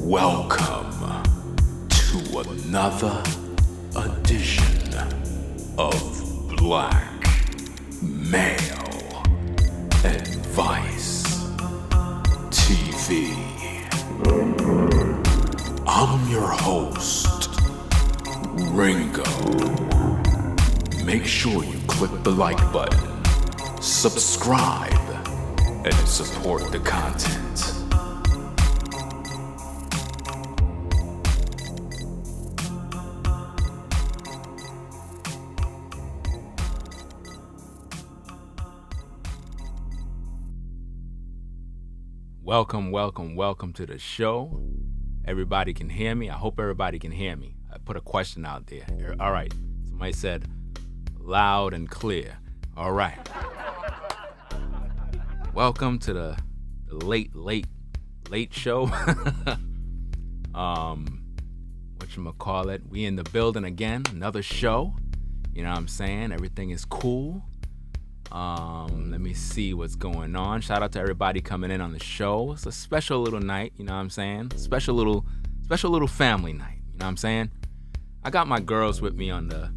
Welcome to another edition of Black Male Advice TV. I'm your host, Ringo. Make sure you click the like button, subscribe, and support the content. Welcome to the show. Everybody can hear me. I hope everybody can hear me. I put a question out there. All right. Somebody said loud and clear. All right. Welcome to the late show. Whatchamacallit? We in the building again. Another show. You know what I'm saying? Everything is cool. Let me see what's going on. Shout out to everybody coming in on the show. It's a special little night, you know what I'm saying? Special little family night, you know what I'm saying? I got my girls with me on the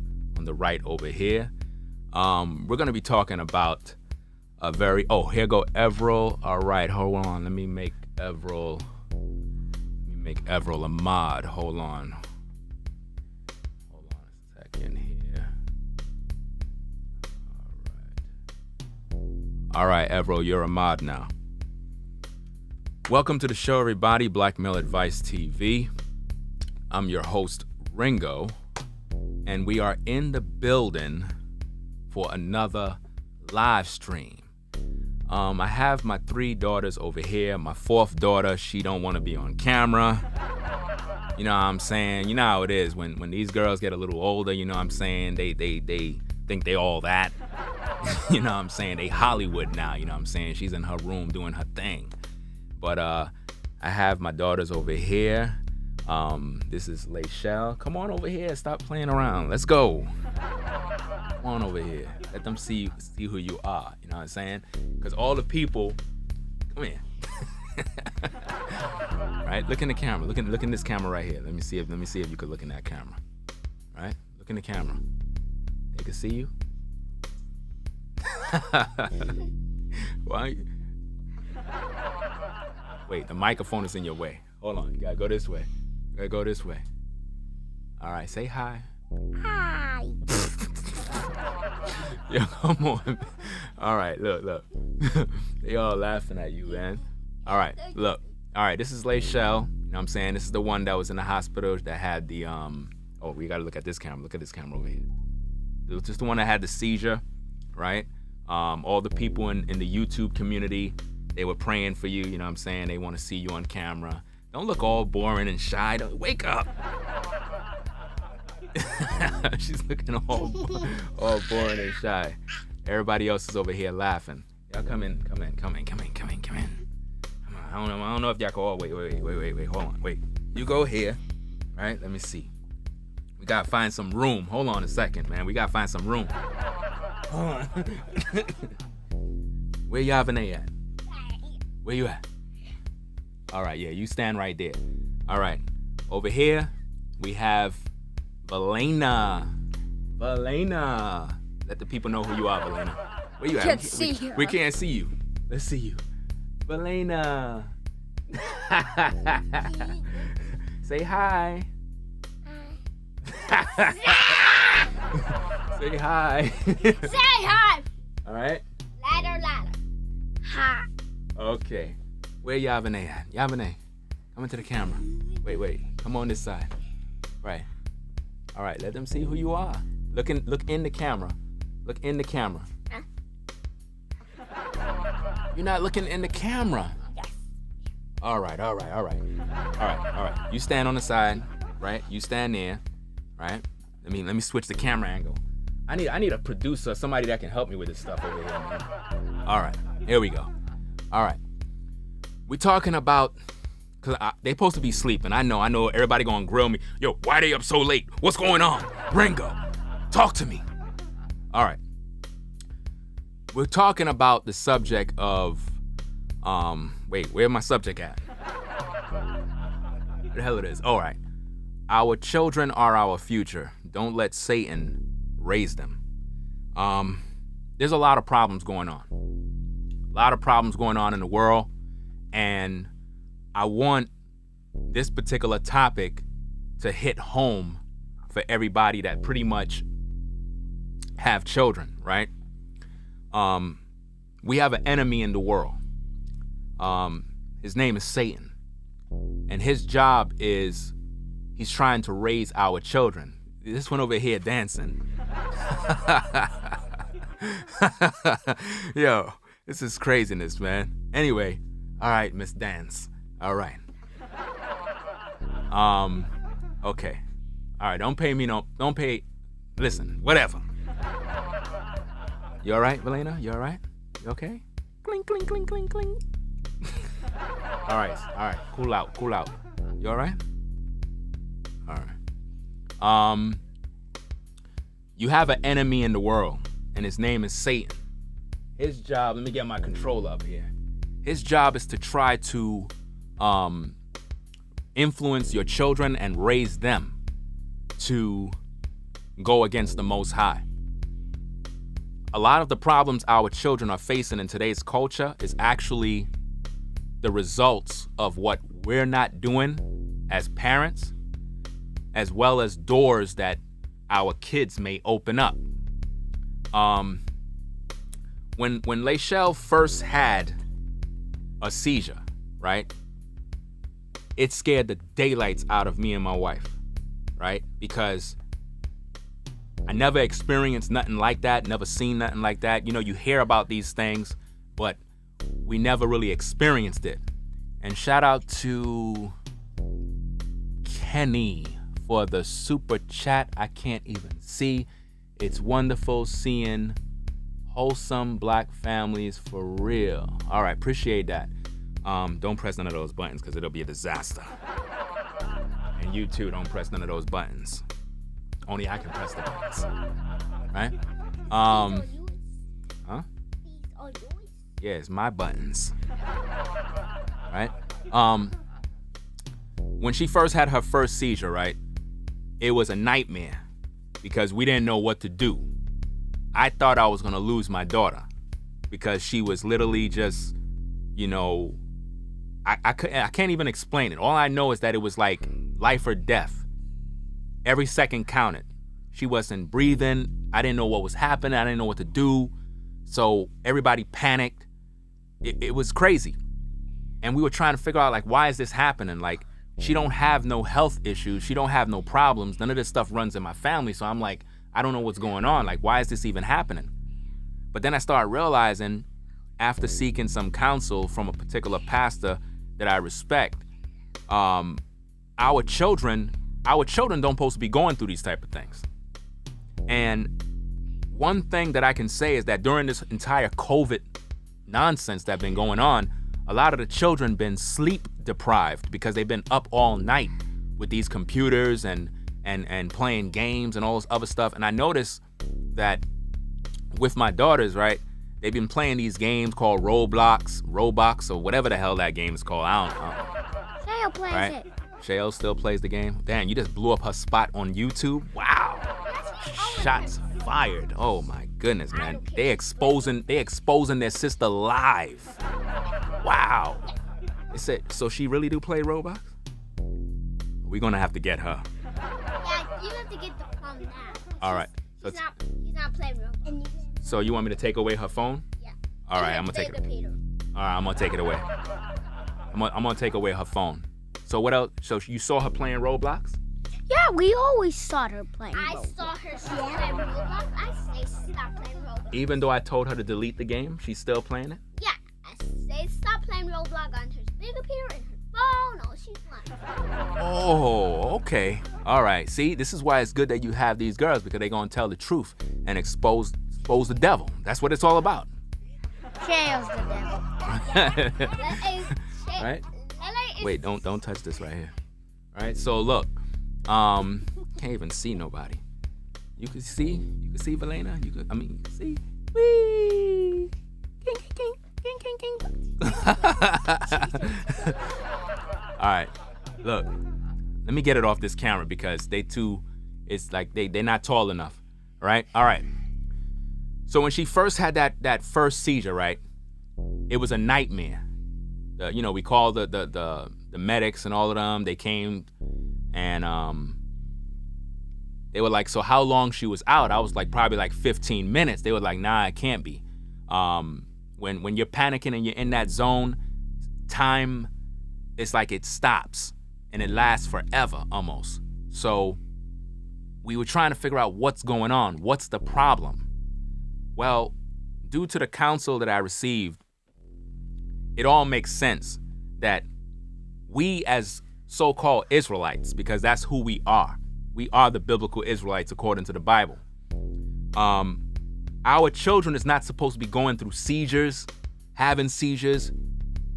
right over here. We're gonna be talking about here go Everil. All right, hold on. Let me make Everil a mod. Hold on a second here. All right, Everil, you're a mod now. Welcome to the show, everybody. Black Male Advice TV. I'm your host, Ringo, and we are in the building for another live stream. I have my 3 daughters over here. My 4th daughter, she don't want to be on camera. You know what I'm saying? You know how it is when these girls get a little older. You know what I'm saying? They think they all that. You know what I'm saying? They Hollywood now, you know what I'm saying? She's in her room doing her thing. But I have my daughters over here. This is Lachelle. Come on over here. Stop playing around. Let's go. Come on over here. Let them see who you are. You know what I'm saying? Because all the people, come here. Right? Look in the camera. Look in this camera right here. Let me see if you could look in that camera. Right? Look in the camera. They can see you. Why? Wait, the microphone is in your way. Hold on, you gotta go this way. All right, say hi. Hi. Yo, come on. All right, look. They all laughing at you, man. All right, look. All right, this is Lachelle. You know what I'm saying? This is the one that was in the hospital that had the we gotta look at this camera. Look at this camera over here. It was just the one that had the seizure, right? All the people in the YouTube community, they were praying for you, you know what I'm saying? They want to see you on camera. Don't look all boring and shy. Wake up. She's looking all boring and shy. Everybody else is over here laughing. Y'all come in. Come on, I don't know if y'all go, wait, hold on, wait. You go here, right? Let me see. We gotta find some room. Hold on a second, man. We gotta find some room. Hold on. Where Yavane at? Where you at? All right, yeah, you stand right there. All right, over here we have Valena. Let the people know who you are, Valena. Where you at? Can't see you. We can't see you. Let's see you. Valena. Say hi. Say hi. Say hi. All right. Ladder. Hi. Okay. Where Yavane at? Yavane, come into the camera. Wait. Come on this side. Right. All right. Let them see who you are. Look in the camera. Look in the camera. You're not looking in the camera. Yes. All right. You stand on the side, right? You stand there, right? Let me switch the camera angle. I need a producer, somebody that can help me with this stuff over here, man. All right, here we go. All right, we're talking about, cause they supposed to be sleeping. I know everybody gonna grill me. Yo, why they up so late? What's going on? Ringo, talk to me. All right, we're talking about the subject of, wait, where my subject at? What the hell it is? All right. Our children are our future. Don't let Satan raise them. There's a lot of problems going on. A lot of problems going on in the world. And I want this particular topic to hit home for everybody that pretty much have children, right? We have an enemy in the world. His name is Satan. And his job is he's trying to raise our children. This one over here dancing. Yo, this is craziness, man. Anyway, all right, Miss Dance. All right. Okay. All right, don't pay, listen, whatever. You all right, Valena? You all right? You okay? Cling, cling, cling, cling, cling. All right, cool out. You all right? All right. You have an enemy in the world, and his name is Satan. His job, let me get my controller up here. His job is to try to influence your children and raise them to go against the Most High. A lot of the problems our children are facing in today's culture is actually the results of what we're not doing as parents, as well as doors that our kids may open up. When Lachelle first had a seizure, right? It scared the daylights out of me and my wife, right? Because I never experienced nothing like that, never seen nothing like that. You know, you hear about these things, but we never really experienced it. And shout out to Kenny for the super chat. I can't even see. It's wonderful seeing wholesome black families for real. All right, appreciate that. Don't press none of those buttons because it'll be a disaster. And you too, don't press none of those buttons. Only I can press the buttons. Right? Huh? These are yours. Yeah, it's my buttons. Right? When she first had her first seizure, right? It was a nightmare because we didn't know what to do. I thought I was gonna lose my daughter because she was literally just, you know, I can't even explain it. All I know is that it was like life or death. Every second counted. She wasn't breathing. I didn't know what was happening. I didn't know what to do. So everybody panicked. It was crazy. And we were trying to figure out, like, why is this happening? Like, she don't have no health issues. She don't have no problems. None of this stuff runs in my family. So I'm like, I don't know what's going on. Like, why is this even happening? But then I started realizing, after seeking some counsel from a particular pastor that I respect, our children don't supposed to be going through these type of things. And one thing that I can say is that during this entire COVID nonsense that's been going on, a lot of the children been sleep deprived because they've been up all night with these computers and playing games and all this other stuff. And I noticed that with my daughters, right, they've been playing these games called Roblox, or whatever the hell that game is called. I don't know. Shale plays Right? it. Shale still plays the game. Damn, you just blew up her spot on YouTube. Wow. Shots fired. Oh my goodness, man. They exposing their sister live. Wow. They said, so she really do play Roblox? We're gonna have to get her. Yeah, you have to get the phone now. All right. So, He's not playing Roblox. so you want me to take away her phone? Yeah. All right, I'm gonna take it. All right, I'm gonna take it away. I'm gonna take away her phone. So what else? So you saw her playing Roblox? Yeah, we always saw her playing I Roblox. saw her playing Roblox. I say stop playing Roblox. Even though I told her to delete the game, she's still playing it? Yeah, I say stop playing Roblox on her big computer and her phone. Oh, she's playing. Oh, okay. All right. See, this is why it's good that you have these girls, because they're gonna tell the truth and expose the devil. That's what it's all about. Shale's the devil. Right? Wait, don't touch this right here. All right. So look, can't even see nobody. You can see Valena. You can see. Whee! King, king, king, king, king, king. All right. Look, Let me get it off this camera because it's like they're not tall enough, right? All right. So when she first had that first seizure, right, it was a nightmare. We called the medics and all of them. They came and they were like, so how long she was out? I was like, probably like 15 minutes. They were like, nah, it can't be. When you're panicking and you're in that zone, time, it's like it stops and it lasts forever almost. So we were trying to figure out what's going on. What's the problem? Well, due to the counsel that I received, it all makes sense that we as so-called Israelites, because that's who we are the biblical Israelites according to the Bible. Our children is not supposed to be going through seizures, having seizures,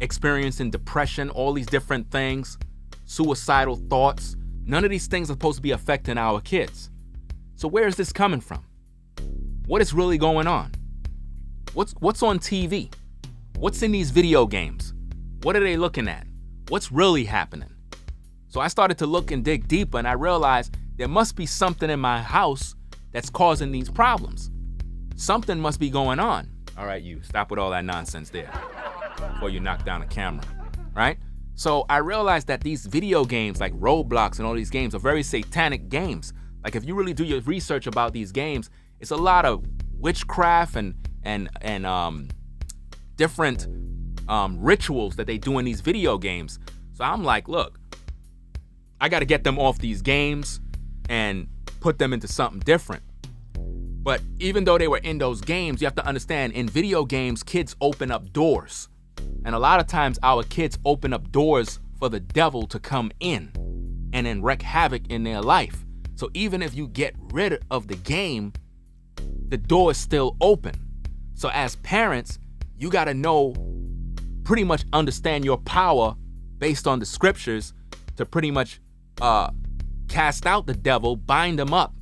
experiencing depression, all these different things, suicidal thoughts. None of these things are supposed to be affecting our kids. So where is this coming from? What is really going on? What's on TV? What's in these video games? What are they looking at? What's really happening? So I started to look and dig deeper, and I realized there must be something in my house that's causing these problems. Something must be going on. All right, you stop with all that nonsense there before you knock down the camera, right? So I realized that these video games like Roblox and all these games are very satanic games. Like if you really do your research about these games, it's a lot of witchcraft and different rituals that they do in these video games. So I'm like, look, I got to get them off these games and put them into something different. But even though they were in those games, you have to understand, in video games, kids open up doors. And a lot of times our kids open up doors for the devil to come in and then wreak havoc in their life. So even if you get rid of the game, the door is still open. So as parents, you got to know, pretty much understand your power based on the scriptures to pretty much cast out the devil, bind him up,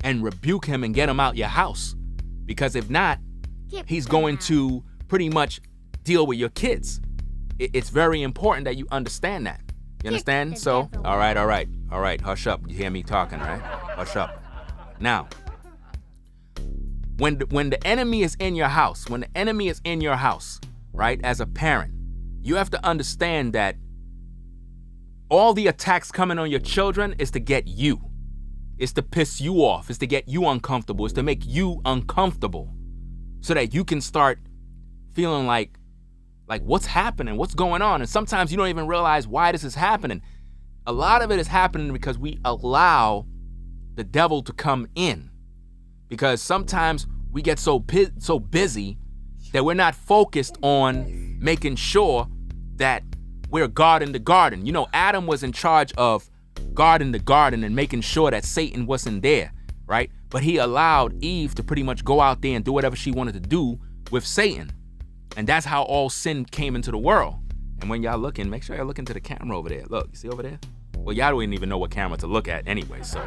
and rebuke him and get him out your house. Because if not, he's going to pretty much deal with your kids. It's very important that you understand that. You understand? So, all right, hush up. You hear me talking, right? Hush up. Now, when the enemy is in your house, right, as a parent, you have to understand that all the attacks coming on your children is to get you. It's to piss you off. It's to get you uncomfortable. It's to make you uncomfortable so that you can start feeling like what's happening? What's going on? And sometimes you don't even realize why this is happening. A lot of it is happening because we allow the devil to come in. Because sometimes we get so busy that we're not focused on making sure that we're guarding the garden. You know, Adam was in charge of guarding the garden and making sure that Satan wasn't there, right? But he allowed Eve to pretty much go out there and do whatever she wanted to do with Satan. And that's how all sin came into the world. And when y'all looking, make sure y'all looking to the camera over there. Look, you see over there? Well, y'all don't even know what camera to look at anyway, so.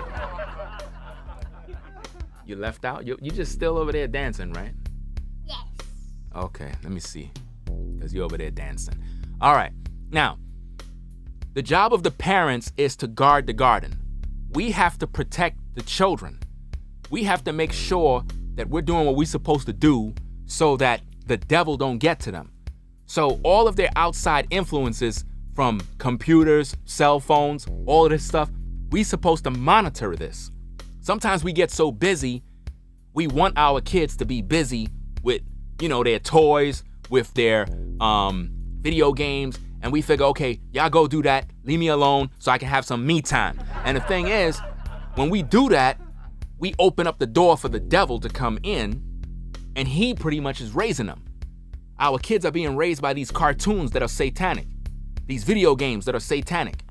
You left out? You just still over there dancing, right? Yes. Okay, let me see. Because you're over there dancing. All right. Now, the job of the parents is to guard the garden. We have to protect the children. We have to make sure that we're doing what we're supposed to do so that the devil don't get to them. So all of their outside influences from computers, cell phones, all of this stuff, we're supposed to monitor this. Sometimes we get so busy, we want our kids to be busy with, their toys, with their video games, and we figure, okay, y'all go do that, leave me alone so I can have some me time. And the thing is, when we do that, we open up the door for the devil to come in, and he pretty much is raising them. Our kids are being raised by these cartoons that are satanic, these video games that are satanic,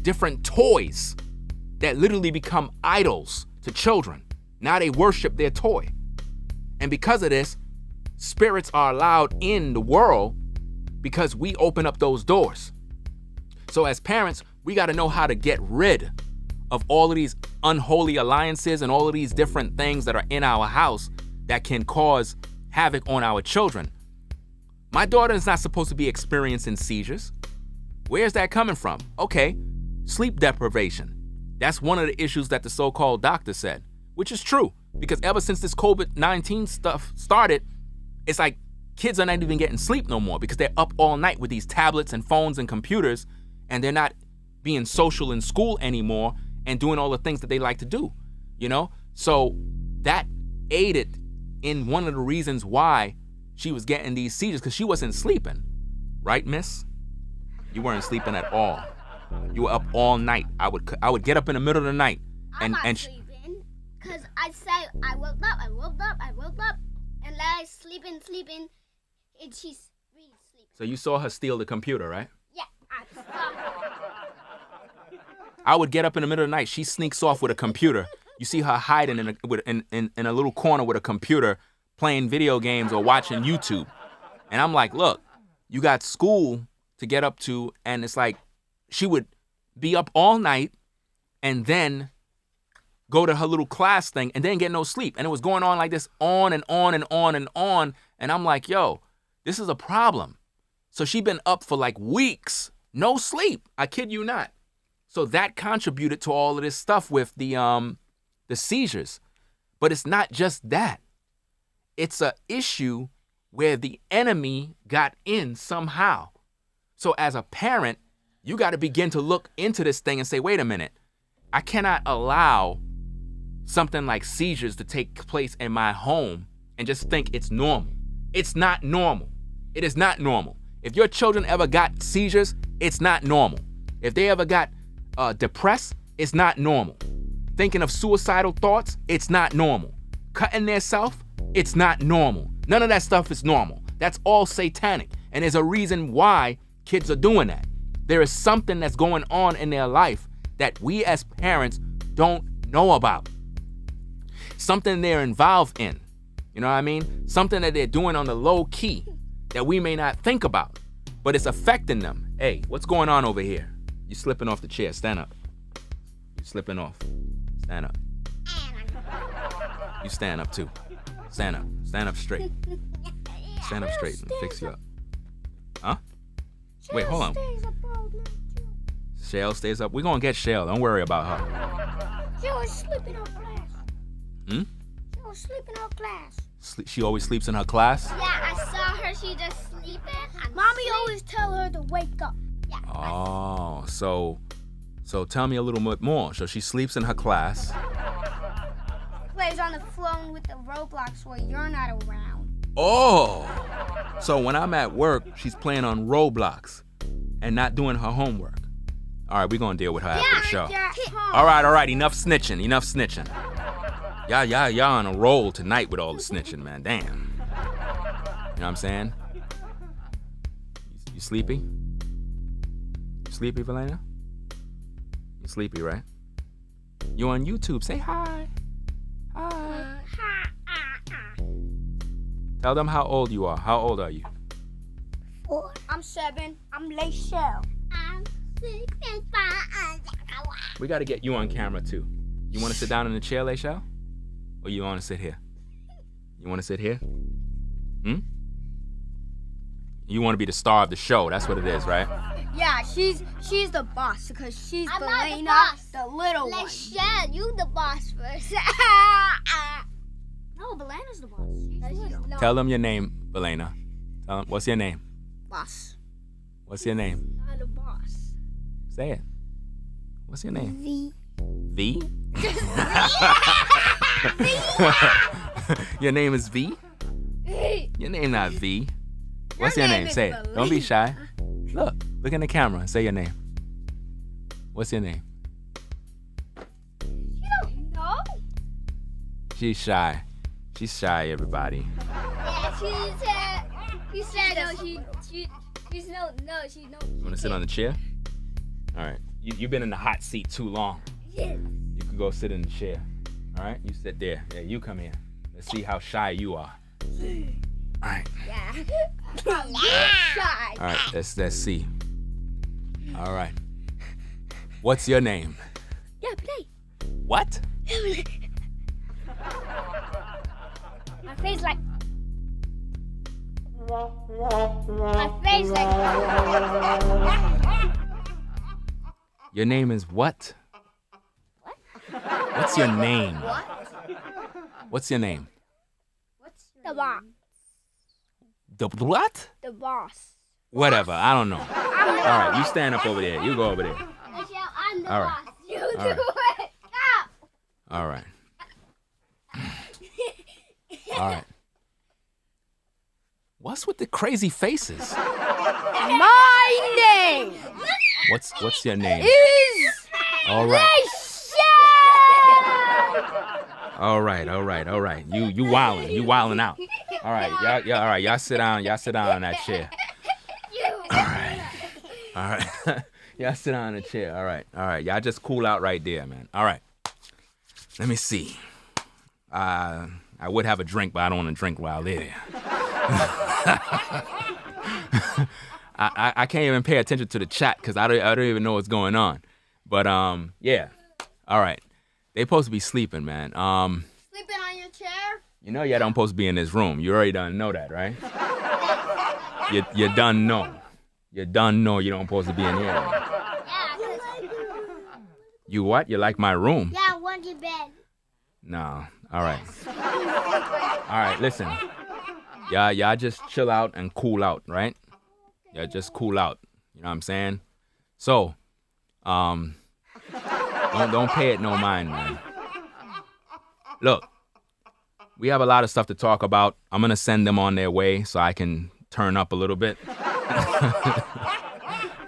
different toys that literally become idols to children. Now they worship their toy. And because of this, spirits are allowed in the world because we open up those doors. So as parents, we got to know how to get rid of all of these unholy alliances and all of these different things that are in our house that can cause havoc on our children. My daughter is not supposed to be experiencing seizures. Where's that coming from? Okay, sleep deprivation. That's one of the issues that the so-called doctor said, which is true. Because ever since this COVID-19 stuff started, it's like kids are not even getting sleep no more because they're up all night with these tablets and phones and computers, and they're not being social in school anymore and doing all the things that they like to do, you know? So that aided in one of the reasons why she was getting these seizures, because she wasn't sleeping. Right, miss? You weren't sleeping at all. You were up all night. I would get up in the middle of the night. I'm not sleeping, because I say I woke up, and then I sleeping, and she's really sleeping. So you saw her steal the computer, right? Yeah, I saw her. I would get up in the middle of the night. She sneaks off with a computer. You see her hiding in a little corner with a computer, playing video games or watching YouTube. And I'm like, look, you got school to get up to, and it's like she would be up all night and then go to her little class thing and then get no sleep. And it was going on like this on and on and on and on. And I'm like, yo, this is a problem. So she'd been up for like weeks, no sleep. I kid you not. So that contributed to all of this stuff with the seizures. But it's not just that. It's an issue where the enemy got in somehow. So as a parent, you got to begin to look into this thing and say, wait a minute, I cannot allow something like seizures to take place in my home and just think it's normal. It's not normal. It is not normal. If your children ever got seizures, it's not normal. If they ever got depressed, it's not normal. Thinking of suicidal thoughts, it's not normal. Cutting their self, it's not normal. None of that stuff is normal. That's all satanic. And there's a reason why kids are doing that. There is something that's going on in their life that we as parents don't know about. Something they're involved in. You know what I mean? Something that they're doing on the low key that we may not think about, but it's affecting them. Hey, what's going on over here? You slipping off the chair. Stand up. You slipping off. Stand up. You stand up too. Stand up. Stand up straight. Stand up straight and fix you up. Huh? Wait, hold on. Shell stays up. We're going to get Shell. Don't worry about her. She always sleep in her class. Hmm? She always sleep in her class. She always sleeps in her class? Yeah, I saw her. She just sleeping. Mommy always tell her to wake up. Yeah. Oh, so tell me a little bit more. So she sleeps in her class. Plays on the phone with the Roblox while you're not around. Oh, so when I'm at work, she's playing on Roblox and not doing her homework. All right, we're going to deal with her after the show. All right, enough snitching. Y'all on a roll tonight with all the snitching, man. Damn. You know what I'm saying? You sleepy? You sleepy, Valena? You sleepy, right? You on YouTube? Say hi. Hi. Tell them how old you are. How old are you? 4. I'm 7. I'm Lachelle. I'm 6 and 5. We got to get you on camera, too. You want to sit down in the chair, Lachelle? Or you want to sit here? You want to sit here? Hmm? You want to be the star of the show. That's what it is, right? Yeah, she's the boss because she's I'm not the Belena, boss. the little one. Lachelle, you the boss first. No, Belena's the boss. She's little. No. Tell them your name, Belena. Tell them, what's your name? Boss. What's your name? Not a boss. Say it. What's your name? V. V? Your name is V? Your name not V. What's your name? is Say it. Don't be Belena. shy. Look in the camera and say your name. What's your name? You don't know? She's shy. She's shy, everybody. Yeah, she said no, she's no. You want to sit on the chair? All right. You've been in the hot seat too long. Yeah. You can go sit in the chair. All right? You sit there. Yeah, you come here. Let's see how shy you are. All right. Yeah. Shy. All right. Let's see. All right. What's your name? Yeah, play. What? My face like. My face like. Your name is what? What's your name? What's your name? The boss. The what? The boss. Whatever. I don't know. All right, you stand up over there. You go over there. Michelle, I'm the All right. boss. You All do right. it. Go. All right. All right. What's with the crazy faces? My name What's your name? is All right. Michelle. All right. You wilding out. All right, all right, y'all sit down on that chair. All right. Y'all sit down in the chair. All right. Y'all just cool out right there, man. All right. Let me see. I would have a drink, but I don't want to drink while they're there. I can't even pay attention to the chat because I don't even know what's going on. But yeah. All right. They supposed to be sleeping, man. Sleeping on your chair? You know y'all don't supposed to be in this room. You already done know that, right? You done know. You done know you don't supposed to be in here. Yeah, 'cause You what? You like my room? yeah, I want your bed. No. All right. All right, listen. Y'all just chill out and cool out, right? Y'all just cool out. You know what I'm saying? So, don't pay it no mind, man. Look, we have a lot of stuff to talk about. I'm gonna send them on their way so I can turn up a little bit. You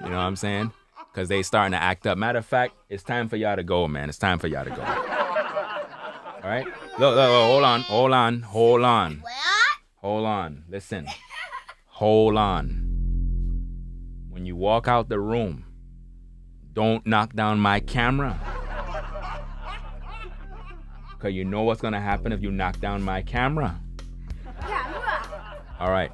know what I'm saying? Because they starting to act up. Matter of fact, it's time for y'all to go, man. It's time for y'all to go. All right? Look, hold on. What? Hold on. Listen. Hold on. When you walk out the room, don't knock down my camera. Because you know what's going to happen if you knock down my camera. All right.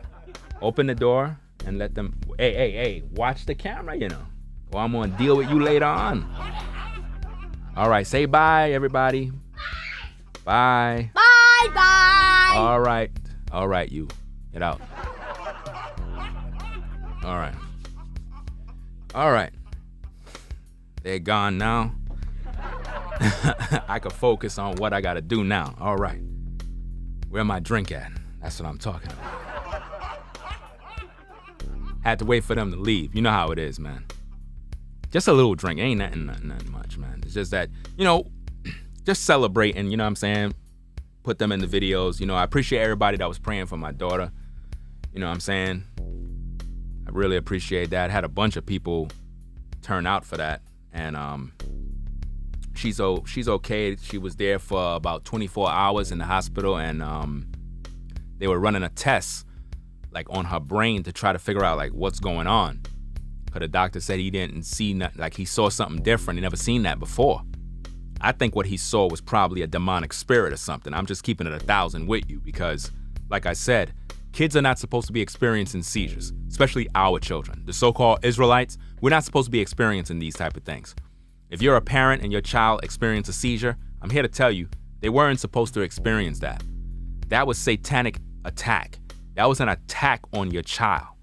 Open the door and let them... Hey, watch the camera, you know. Or I'm going to deal with you later on. All right. Say bye, everybody. Bye. Bye. All right, you. Get out. All right. They're gone now. I can focus on what I got to do now. All right. Where my drink at? That's what I'm talking about. Had to wait for them to leave. You know how it is, man. Just a little drink. Ain't nothing much, man. It's just that, just celebrating, you know what I'm saying? Put them in the videos. I appreciate everybody that was praying for my daughter. You know what I'm saying? I really appreciate that. Had a bunch of people turn out for that. And she's okay. She was there for about 24 hours in the hospital, and they were running a test like on her brain to try to figure out like what's going on. Because the doctor said he didn't see nothing, like he saw something different. He never seen that before. I think what he saw was probably a demonic spirit or something. I'm just keeping it 1,000 with you because, like I said, kids are not supposed to be experiencing seizures, especially our children. The so-called Israelites, we're not supposed to be experiencing these type of things. If you're a parent and your child experienced a seizure, I'm here to tell you, they weren't supposed to experience that. That was satanic attack. That was an attack on your child.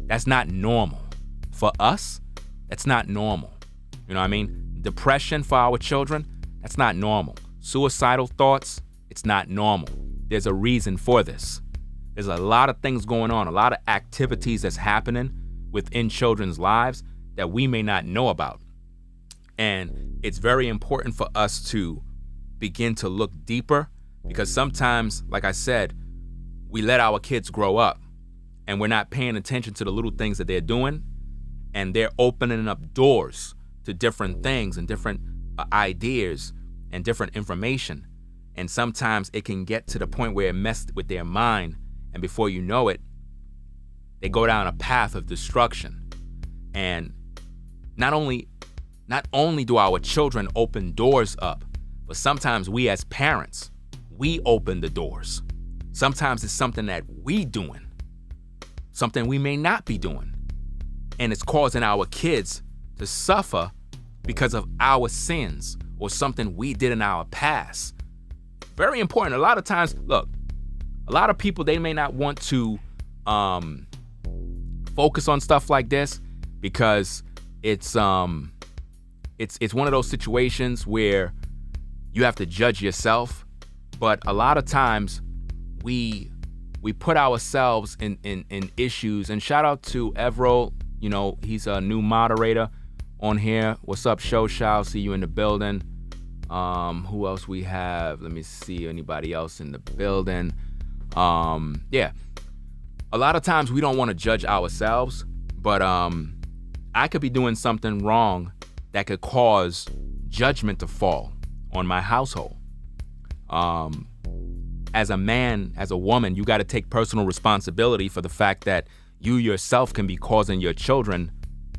That's not normal. For us, that's not normal. You know what I mean? Depression for our children, that's not normal. Suicidal thoughts, it's not normal. There's a reason for this. There's a lot of things going on, a lot of activities that's happening within children's lives that we may not know about. And it's very important for us to begin to look deeper because sometimes, like I said, we let our kids grow up and we're not paying attention to the little things that they're doing, and they're opening up doors to different things and different ideas and different information. And sometimes it can get to the point where it messed with their mind, and before you know it, they go down a path of destruction. And not only do our children open doors up, but sometimes we as parents, we open the doors. Sometimes it's something that we doing, something we may not be doing. And it's causing our kids to suffer because of our sins or something we did in our past. Very important. A lot of times, look, a lot of people, they may not want to focus on stuff like this because it's it's one of those situations where you have to judge yourself, but a lot of times we put ourselves in issues. And shout out to Evro, he's a new moderator on here. What's up, Show? See you in the building. Who else we have? Let me see, anybody else in the building? Yeah. A lot of times we don't want to judge ourselves, but I could be doing something wrong that could cause judgment to fall on my household. As a man, as a woman, you got to take personal responsibility for the fact that you yourself can be causing your children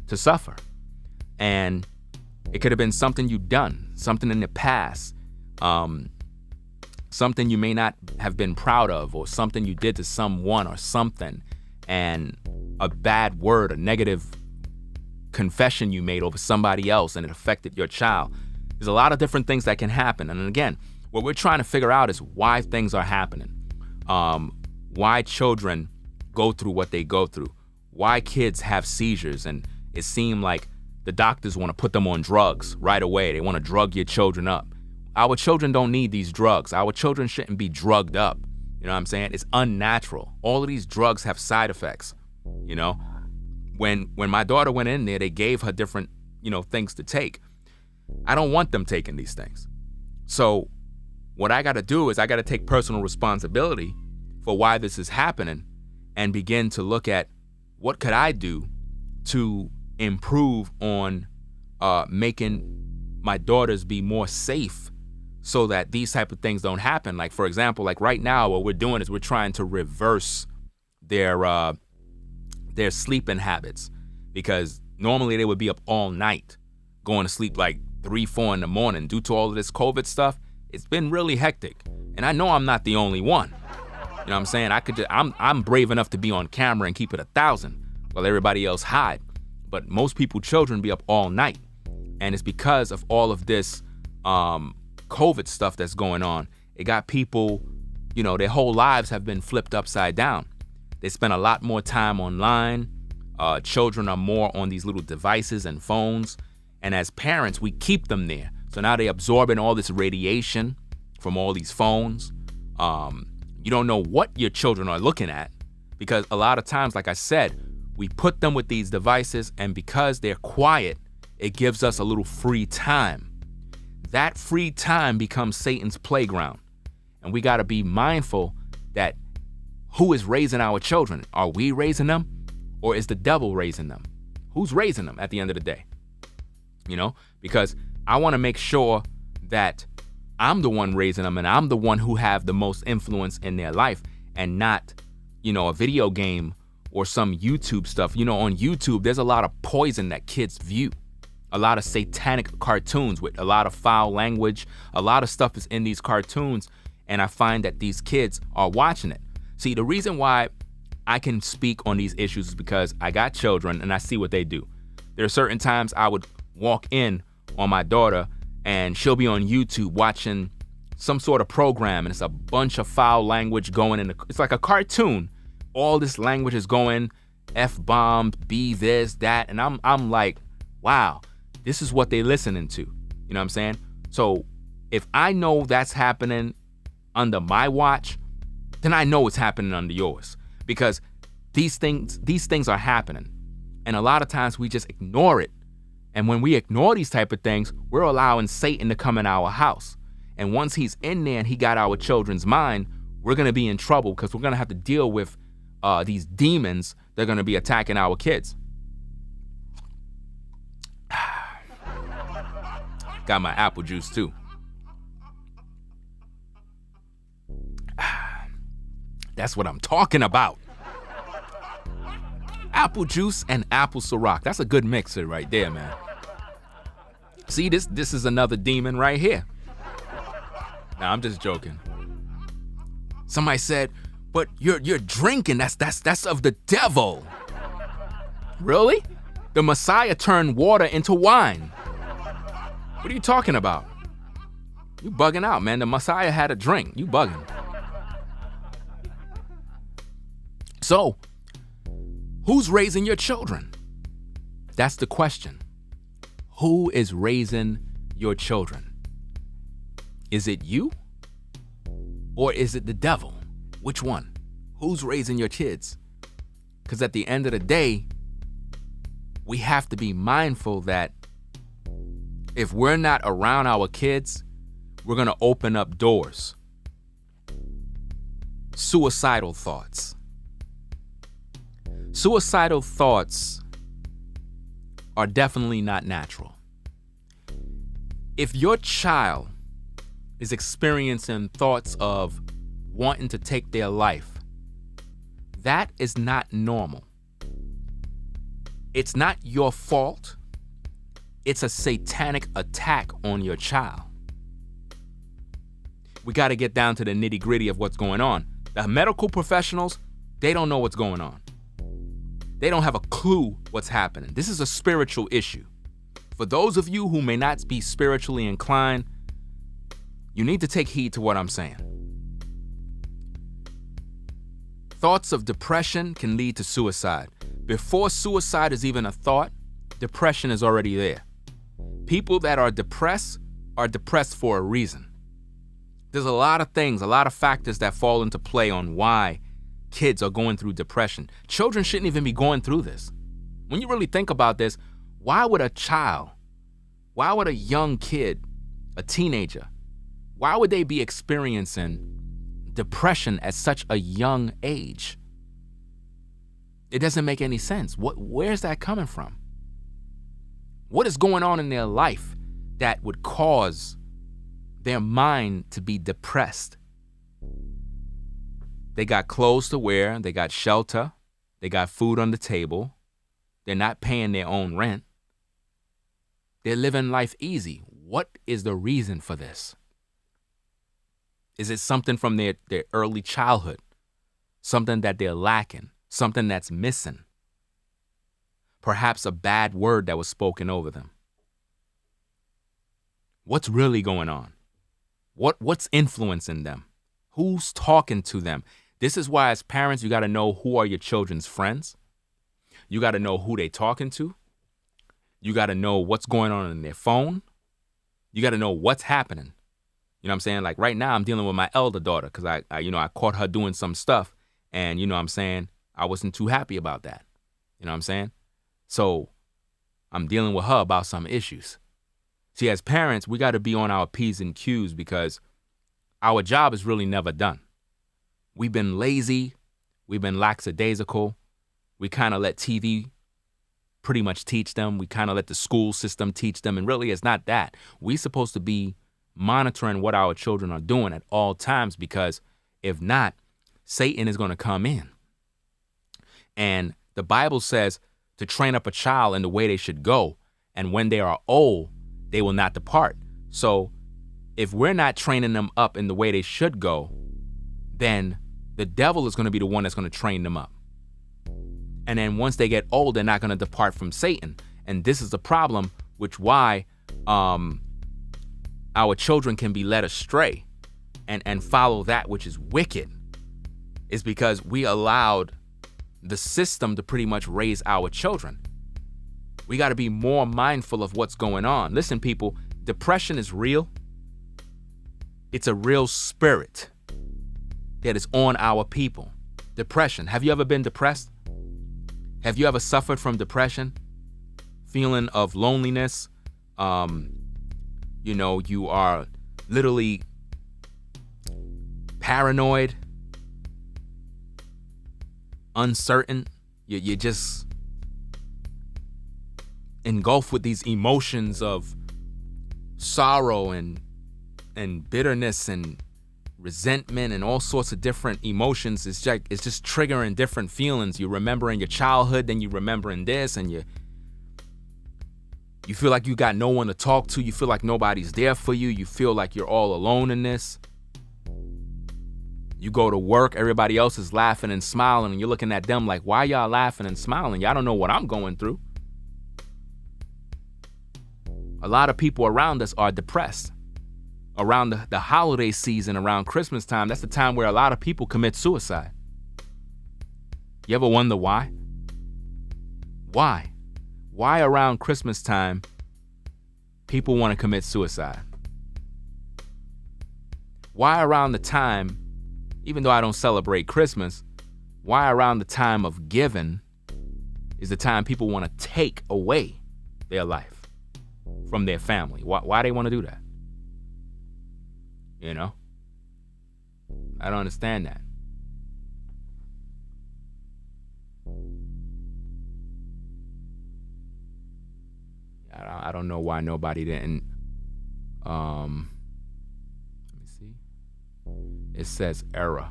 to suffer. And it could have been something you've done, something in the past, something you may not have been proud of, or something you did to someone or something, and a bad word, a negative confession you made over somebody else, and it affected your child. There's a lot of different things that can happen. And again, what we're trying to figure out is why things are happening, why children go through what they go through, why kids have seizures, and it seems like the doctors want to put them on drugs right away. They want to drug your children up. Our children don't need these drugs. Our children shouldn't be drugged up. You know what I'm saying? It's unnatural. All of these drugs have side effects. When my daughter went in there, they gave her different, things to take. I don't want them taking these things. So what I got to do is I got to take personal responsibility for why this is happening and begin to look at what could I do to improve on making my daughters be more safe so that these type of things don't happen. Like, for example, like right now, what we're doing is we're trying to reverse their sleeping habits, because normally they would be up all night, going to sleep like 3, 4 in the morning. Due to all of this COVID stuff, it's been really hectic. And I know I'm not the only one. You know what I'm saying? I'm brave enough to be on camera and keep it 1,000 while everybody else hide. But most people, children, be up all night. And it's because of all of this COVID stuff that's going on. It got people, their whole lives have been flipped upside down. They spend a lot more time online. Children are more on these little devices and phones. And as parents, we keep them there. So now they're absorbing all this radiation from all these phones. You don't know what your children are looking at, because a lot of times, like I said, we put them with these devices, and because they're quiet, it gives us a little free time. That free time becomes Satan's playground. And we got to be mindful that who is raising our children? Are we raising them, or is the devil raising them? Who's raising them at the end of the day? Because I want to make sure that I'm the one raising them, and I'm the one who have the most influence in their life, and not, a video game or some YouTube stuff. On YouTube, there's a lot of poison that kids view. A lot of satanic cartoons with a lot of foul language. A lot of stuff is in these cartoons, and I find that these kids are watching it. See, the reason why I can speak on these issues is because I got children and I see what they do. There are certain times I would walk in on my daughter and she'll be on YouTube watching some sort of program, and it's a bunch of foul language going in. It's like a cartoon. All this language is going, F-bomb, B this, that, and I'm like, wow, this is what they listening to. You know what I'm saying? So if I know that's happening under my watch, then I know it's happening under yours, because these things are happening, and a lot of times we just ignore it. And when we ignore these type of things, we're allowing Satan to come in our house. And once he's in there and he got our children's mind, we're going to be in trouble, because we're going to have to deal with these demons that are going to be attacking our kids. Got my apple juice too. That's what I'm talking about. Apple juice and apple Ciroc. That's a good mixer right there, man. See, this is another demon right here. Nah, I'm just joking. Somebody said, but you're drinking. That's of the devil. Really? The Messiah turned water into wine. What are you talking about? You bugging out, man. The Messiah had a drink. You bugging. So, who's raising your children? That's the question. Who is raising your children? Is it you? Or is it the devil? Which one? Who's raising your kids? Because at the end of the day, we have to be mindful that if we're not around our kids, we're going to open up doors. Suicidal thoughts. Suicidal thoughts are definitely not natural. If your child is experiencing thoughts of wanting to take their life, that is not normal. It's not your fault. It's a satanic attack on your child. We got to get down to the nitty-gritty of what's going on. The medical professionals, they don't know what's going on. They don't have a clue what's happening. This is a spiritual issue. For those of you who may not be spiritually inclined, you need to take heed to what I'm saying. Thoughts of depression can lead to suicide. Before suicide is even a thought, depression is already there. People that are depressed for a reason. There's a lot of things, a lot of factors that fall into play on why kids are going through depression. Children shouldn't even be going through this. When you really think about this, why would a young kid, a teenager, why would they be experiencing depression at such a young age? It doesn't make any sense. Where's that coming from? What is going on in their life that would cause their mind to be depressed? They got clothes to wear, they got shelter, they got food on the table, they're not paying their own rent. They're living life easy. What is the reason for this? Is it something from their early childhood? Something that they're lacking? Something that's missing? Perhaps a bad word that was spoken over them? What's really going on? What's influencing them? Who's talking to them? This is why as parents, you got to know who are your children's friends. You got to know who they talking to. You got to know what's going on in their phone. You got to know what's happening. You know what I'm saying? Like right now, I'm dealing with my elder daughter because I caught her doing some stuff. And you know what I'm saying? I wasn't too happy about that. You know what I'm saying? So I'm dealing with her about some issues. See, as parents, we got to be on our P's and Q's because our job is really never done. We've been lazy. We've been lackadaisical. We kind of let TV pretty much teach them. We kind of let the school system teach them. And really, it's not that. We're supposed to be monitoring what our children are doing at all times because if not, Satan is going to come in. And the Bible says to train up a child in the way they should go. And when they are old, they will not depart. So if we're not training them up in the way they should go, then the devil is going to be the one that's going to train them up. And then once they get old, they're not going to depart from Satan. And this is the problem, which why our children can be led astray and follow that which is wicked, is because we allowed the system to pretty much raise our children. We got to be more mindful of what's going on. Listen, people, depression is real. It's a real spirit that is on our people. Depression. Have you ever been depressed? Have you ever suffered from depression? Feeling of loneliness? You are literally paranoid, uncertain. You're just engulfed with these emotions of sorrow and bitterness and resentment and all sorts of different emotions. It's just triggering different feelings. You're remembering your childhood, then you're remembering this, and you feel like you got no one to talk to. You feel like nobody's there for you. You feel like you're all alone in this. You go to work, everybody else is laughing and smiling, and you're looking at them like, why y'all laughing and smiling? Y'all don't know what I'm going through. A lot of people around us are depressed. Around the holiday season, around Christmas time, that's the time where a lot of people commit suicide. You ever wonder why? Why? Why around Christmas time people want to commit suicide? Why around the time, even though I don't celebrate Christmas, why around the time of giving is the time people want to take away their life from their family? Why they want to do that? You know? I don't understand that. I don't know why nobody didn't. Let me see. It says error.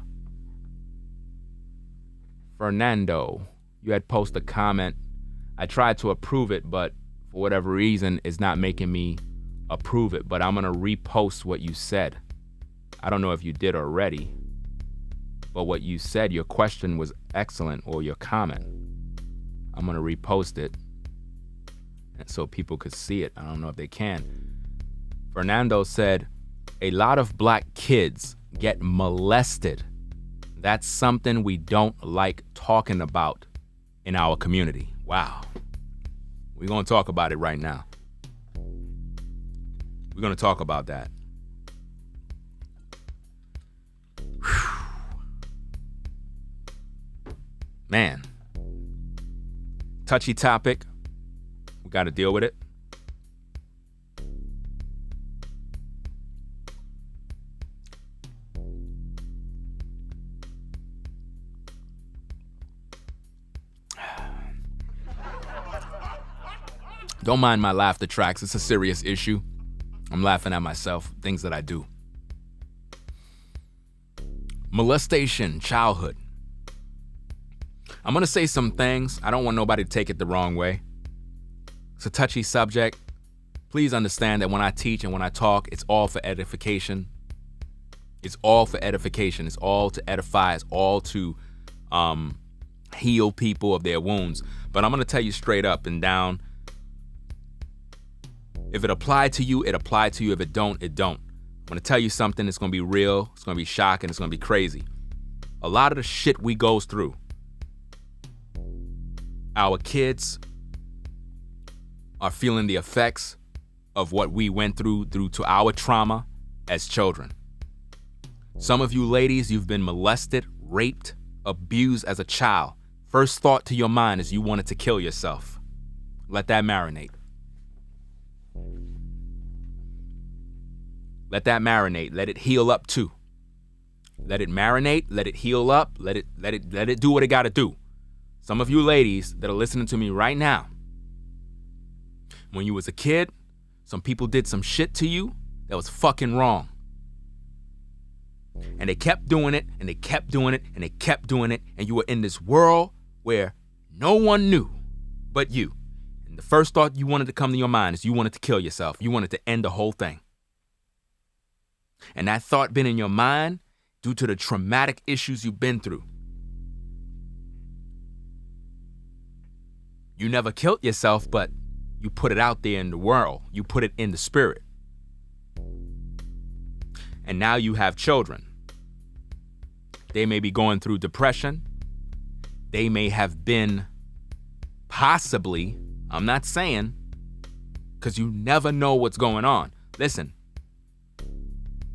Fernando, you had posted a comment. I tried to approve it, but for whatever reason, it's not making me approve it. But I'm going to repost what you said. I don't know if you did already, but what you said, your question was excellent, or your comment. I'm going to repost it and so people could see it. I don't know if they can. Fernando said, a lot of black kids get molested. That's something we don't like talking about in our community. Wow. We're going to talk about it right now. We're going to talk about that. Man. Touchy topic. We got to deal with it. Don't mind my laughter tracks. It's a serious issue. I'm laughing at myself, things that I do. Molestation, childhood. I'm going to say some things. I don't want nobody to take it the wrong way. It's a touchy subject. Please understand that when I teach and when I talk, it's all for edification. It's all for edification. It's all to edify. It's all to heal people of their wounds. But I'm going to tell you straight up and down. If it applied to you, it applied to you. If it don't, it don't. I'm going to tell you something. It's going to be real. It's going to be shocking. It's going to be crazy. A lot of the shit we goes through, our kids are feeling the effects of what we went through to our trauma as children. Some of you ladies, you've been molested, raped, abused as a child. First thought to your mind is you wanted to kill yourself. Let that marinate. Let that marinate. Let it heal up too. Let it marinate. Let it heal up. Let it do what it got to do. Some of you ladies that are listening to me right now, when you was a kid, some people did some shit to you that was fucking wrong. And they kept doing it, and they kept doing it, and they kept doing it, and you were in this world where no one knew but you. And the first thought you wanted to come to your mind is you wanted to kill yourself. You wanted to end the whole thing. And that thought been in your mind due to the traumatic issues you've been through. You never killed yourself, but you put it out there in the world. You put it in the spirit. And now you have children. They may be going through depression. They may have been possibly, I'm not saying, because you never know what's going on. Listen,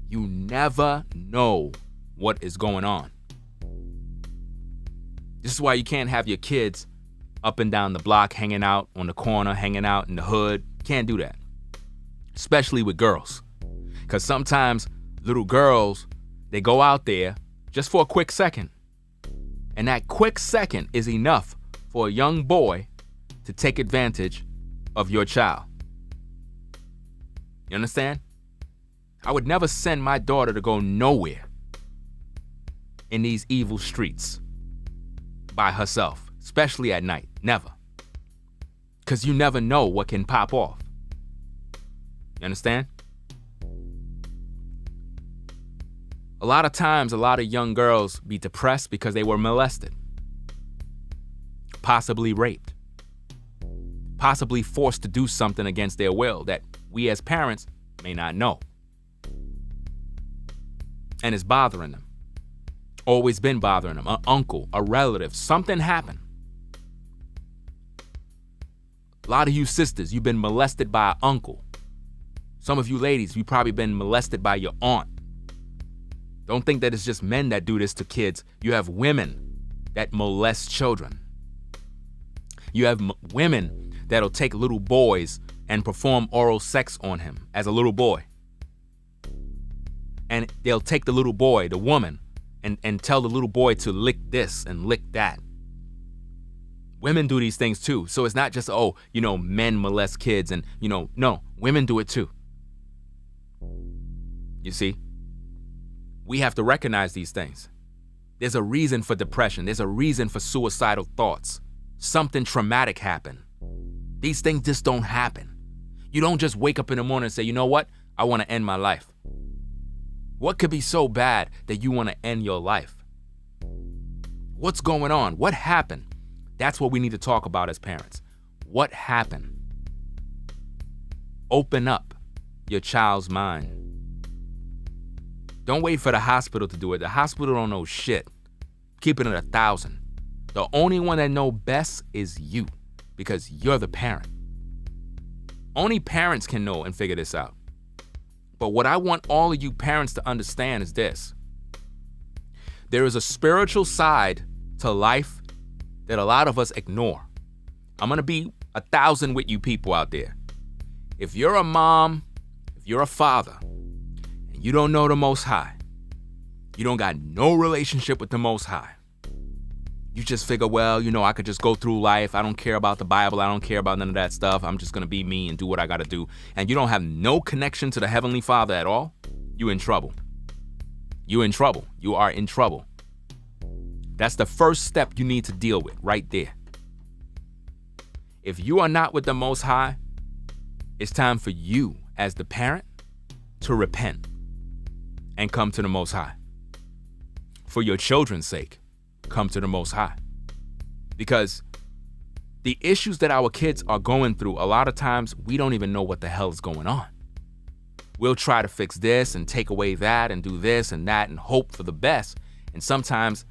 you never know what is going on. This is why you can't have your kids up and down the block, hanging out on the corner, hanging out in the hood. Can't do that. Especially with girls. Because sometimes little girls, they go out there just for a quick second. And that quick second is enough for a young boy to take advantage of your child. You understand? I would never send my daughter to go nowhere in these evil streets by herself, especially at night. Never. Because you never know what can pop off. You understand? A lot of times, a lot of young girls be depressed because they were molested, possibly raped, possibly forced to do something against their will that we as parents may not know. And it's bothering them. Always been bothering them. An uncle, a relative, something happened. A lot of you sisters, you've been molested by an uncle. Some of you ladies, you've probably been molested by your aunt. Don't think that it's just men that do this to kids. You have women that molest children. You have women that'll take little boys and perform oral sex on him as a little boy. And they'll take the little boy, the woman, and tell the little boy to lick this and lick that. Women do these things too. So it's not just, men molest kids and, no, women do it too. You see? We have to recognize these things. There's a reason for depression. There's a reason for suicidal thoughts. Something traumatic happened. These things just don't happen. You don't just wake up in the morning and say, you know what? I want to end my life. What could be so bad that you want to end your life? What's going on? What happened? That's what we need to talk about as parents. What happened? Open up your child's mind. Don't wait for the hospital to do it. The hospital don't know shit. Keep it at 1,000. The only one that know best is you, because you're the parent. Only parents can know and figure this out. But what I want all of you parents to understand is this. There is a spiritual side to life that a lot of us ignore. I'm going to be 1,000 with you people out there. If you're a mom, if you're a father, and you don't know the Most High, you don't got no relationship with the Most High, you just figure, I could just go through life. I don't care about the Bible. I don't care about none of that stuff. I'm just going to be me and do what I got to do. And you don't have no connection to the Heavenly Father at all. You in trouble. You in trouble. You are in trouble. That's the first step you need to deal with right there. If you are not with the Most High, it's time for you as the parent to repent and come to the Most High. For your children's sake, come to the Most High. Because the issues that our kids are going through, a lot of times we don't even know what the hell is going on. We'll try to fix this and take away that and do this and that and hope for the best. And sometimes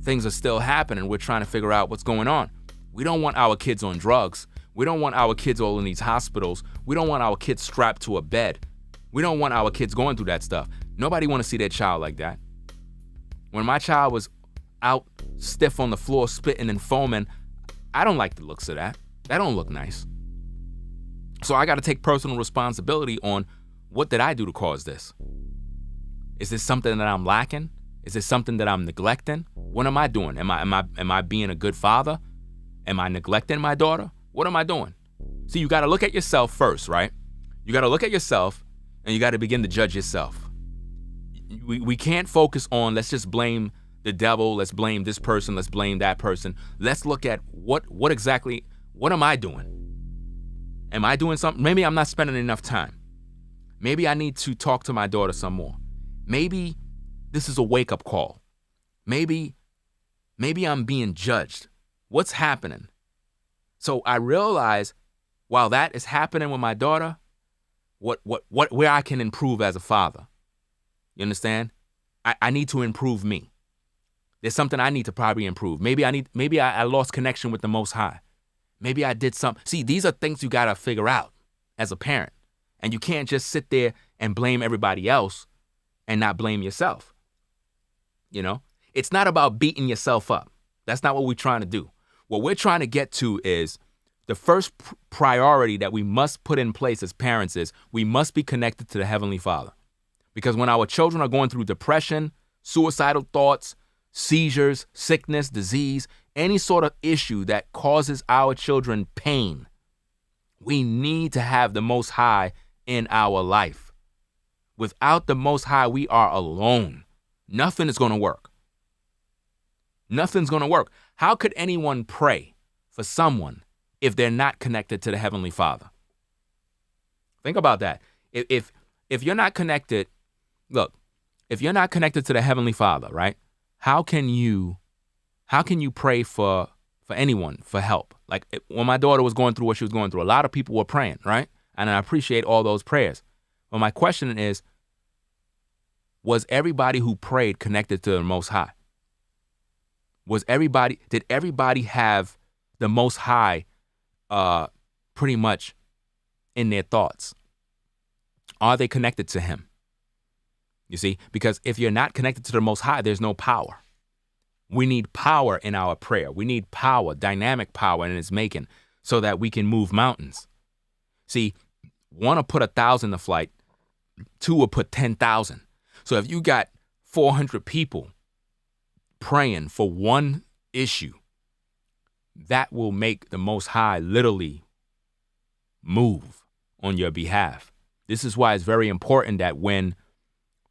things are still happening. We're trying to figure out what's going on. We don't want our kids on drugs. We don't want our kids all in these hospitals. We don't want our kids strapped to a bed. We don't want our kids going through that stuff. Nobody want to see their child like that. When my child was out stiff on the floor, spitting and foaming, I don't like the looks of that. That don't look nice. So I got to take personal responsibility on what did I do to cause this? Is this something that I'm lacking? Is this something that I'm neglecting? What am I doing? Am I being a good father? Am I neglecting my daughter? What am I doing? See, you got to look at yourself first, right? You got to look at yourself and you got to begin to judge yourself. We can't focus on, let's just blame the devil, let's blame this person, let's blame that person. Let's look at what am I doing? Am I doing something? Maybe I'm not spending enough time. Maybe I need to talk to my daughter some more. Maybe this is a wake-up call. Maybe I'm being judged. What's happening? So I realize while that is happening with my daughter, where I can improve as a father. You understand? I need to improve me. There's something I need to probably improve. Maybe I lost connection with the Most High. Maybe I did something. See, these are things you got to figure out as a parent. And you can't just sit there and blame everybody else and not blame yourself. You know? It's not about beating yourself up. That's not what we're trying to do. What we're trying to get to is the first priority that we must put in place as parents is we must be connected to the Heavenly Father. Because when our children are going through depression, suicidal thoughts, seizures, sickness, disease, any sort of issue that causes our children pain, we need to have the Most High in our life. Without the Most High, we are alone. Nothing is going to work. Nothing's going to work. How could anyone pray for someone if they're not connected to the Heavenly Father? Think about that. If you're not connected, look, if you're not connected to the Heavenly Father, right? How can you pray for anyone for help? Like when my daughter was going through what she was going through, a lot of people were praying, right? And I appreciate all those prayers. But my question is, was everybody who prayed connected to the Most High? Did everybody have the Most High pretty much in their thoughts? Are they connected to him? You see, because if you're not connected to the Most High, there's no power. We need power in our prayer. We need power, dynamic power in its making, so that we can move mountains. See, one will put 1,000 to flight, two will put 10,000. So if you got 400 people praying for one issue, that will make the Most High literally move on your behalf. This is why it's very important that when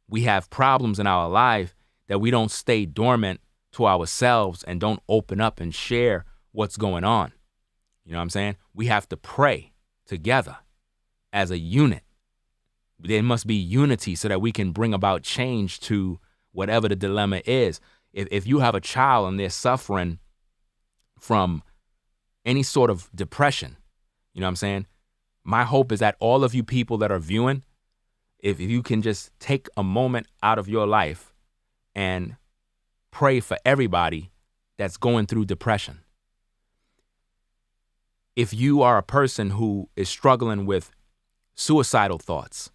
we have problems in our life, that we don't stay dormant to ourselves and don't open up and share what's going on. You know what I'm saying? We have to pray together as a unit. There must be unity so that we can bring about change to whatever the dilemma is. If you have a child and they're suffering from any sort of depression, you know what I'm saying? My hope is that all of you people that are viewing, if you can just take a moment out of your life and pray for everybody that's going through depression. If you are a person who is struggling with suicidal thoughts,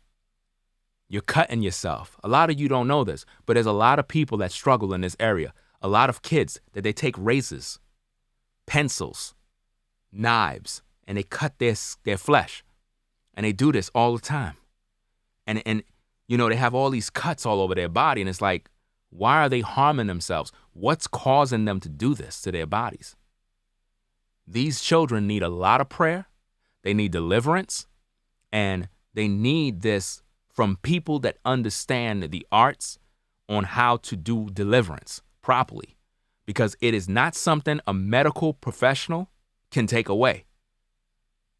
you're cutting yourself. A lot of you don't know this, but there's a lot of people that struggle in this area. A lot of kids that they take razors, pencils, knives, and they cut their flesh. And they do this all the time. And you know, they have all these cuts all over their body, and it's like, why are they harming themselves? What's causing them to do this to their bodies? These children need a lot of prayer. They need deliverance. And they need this from people that understand the arts on how to do deliverance properly. Because it is not something a medical professional can take away.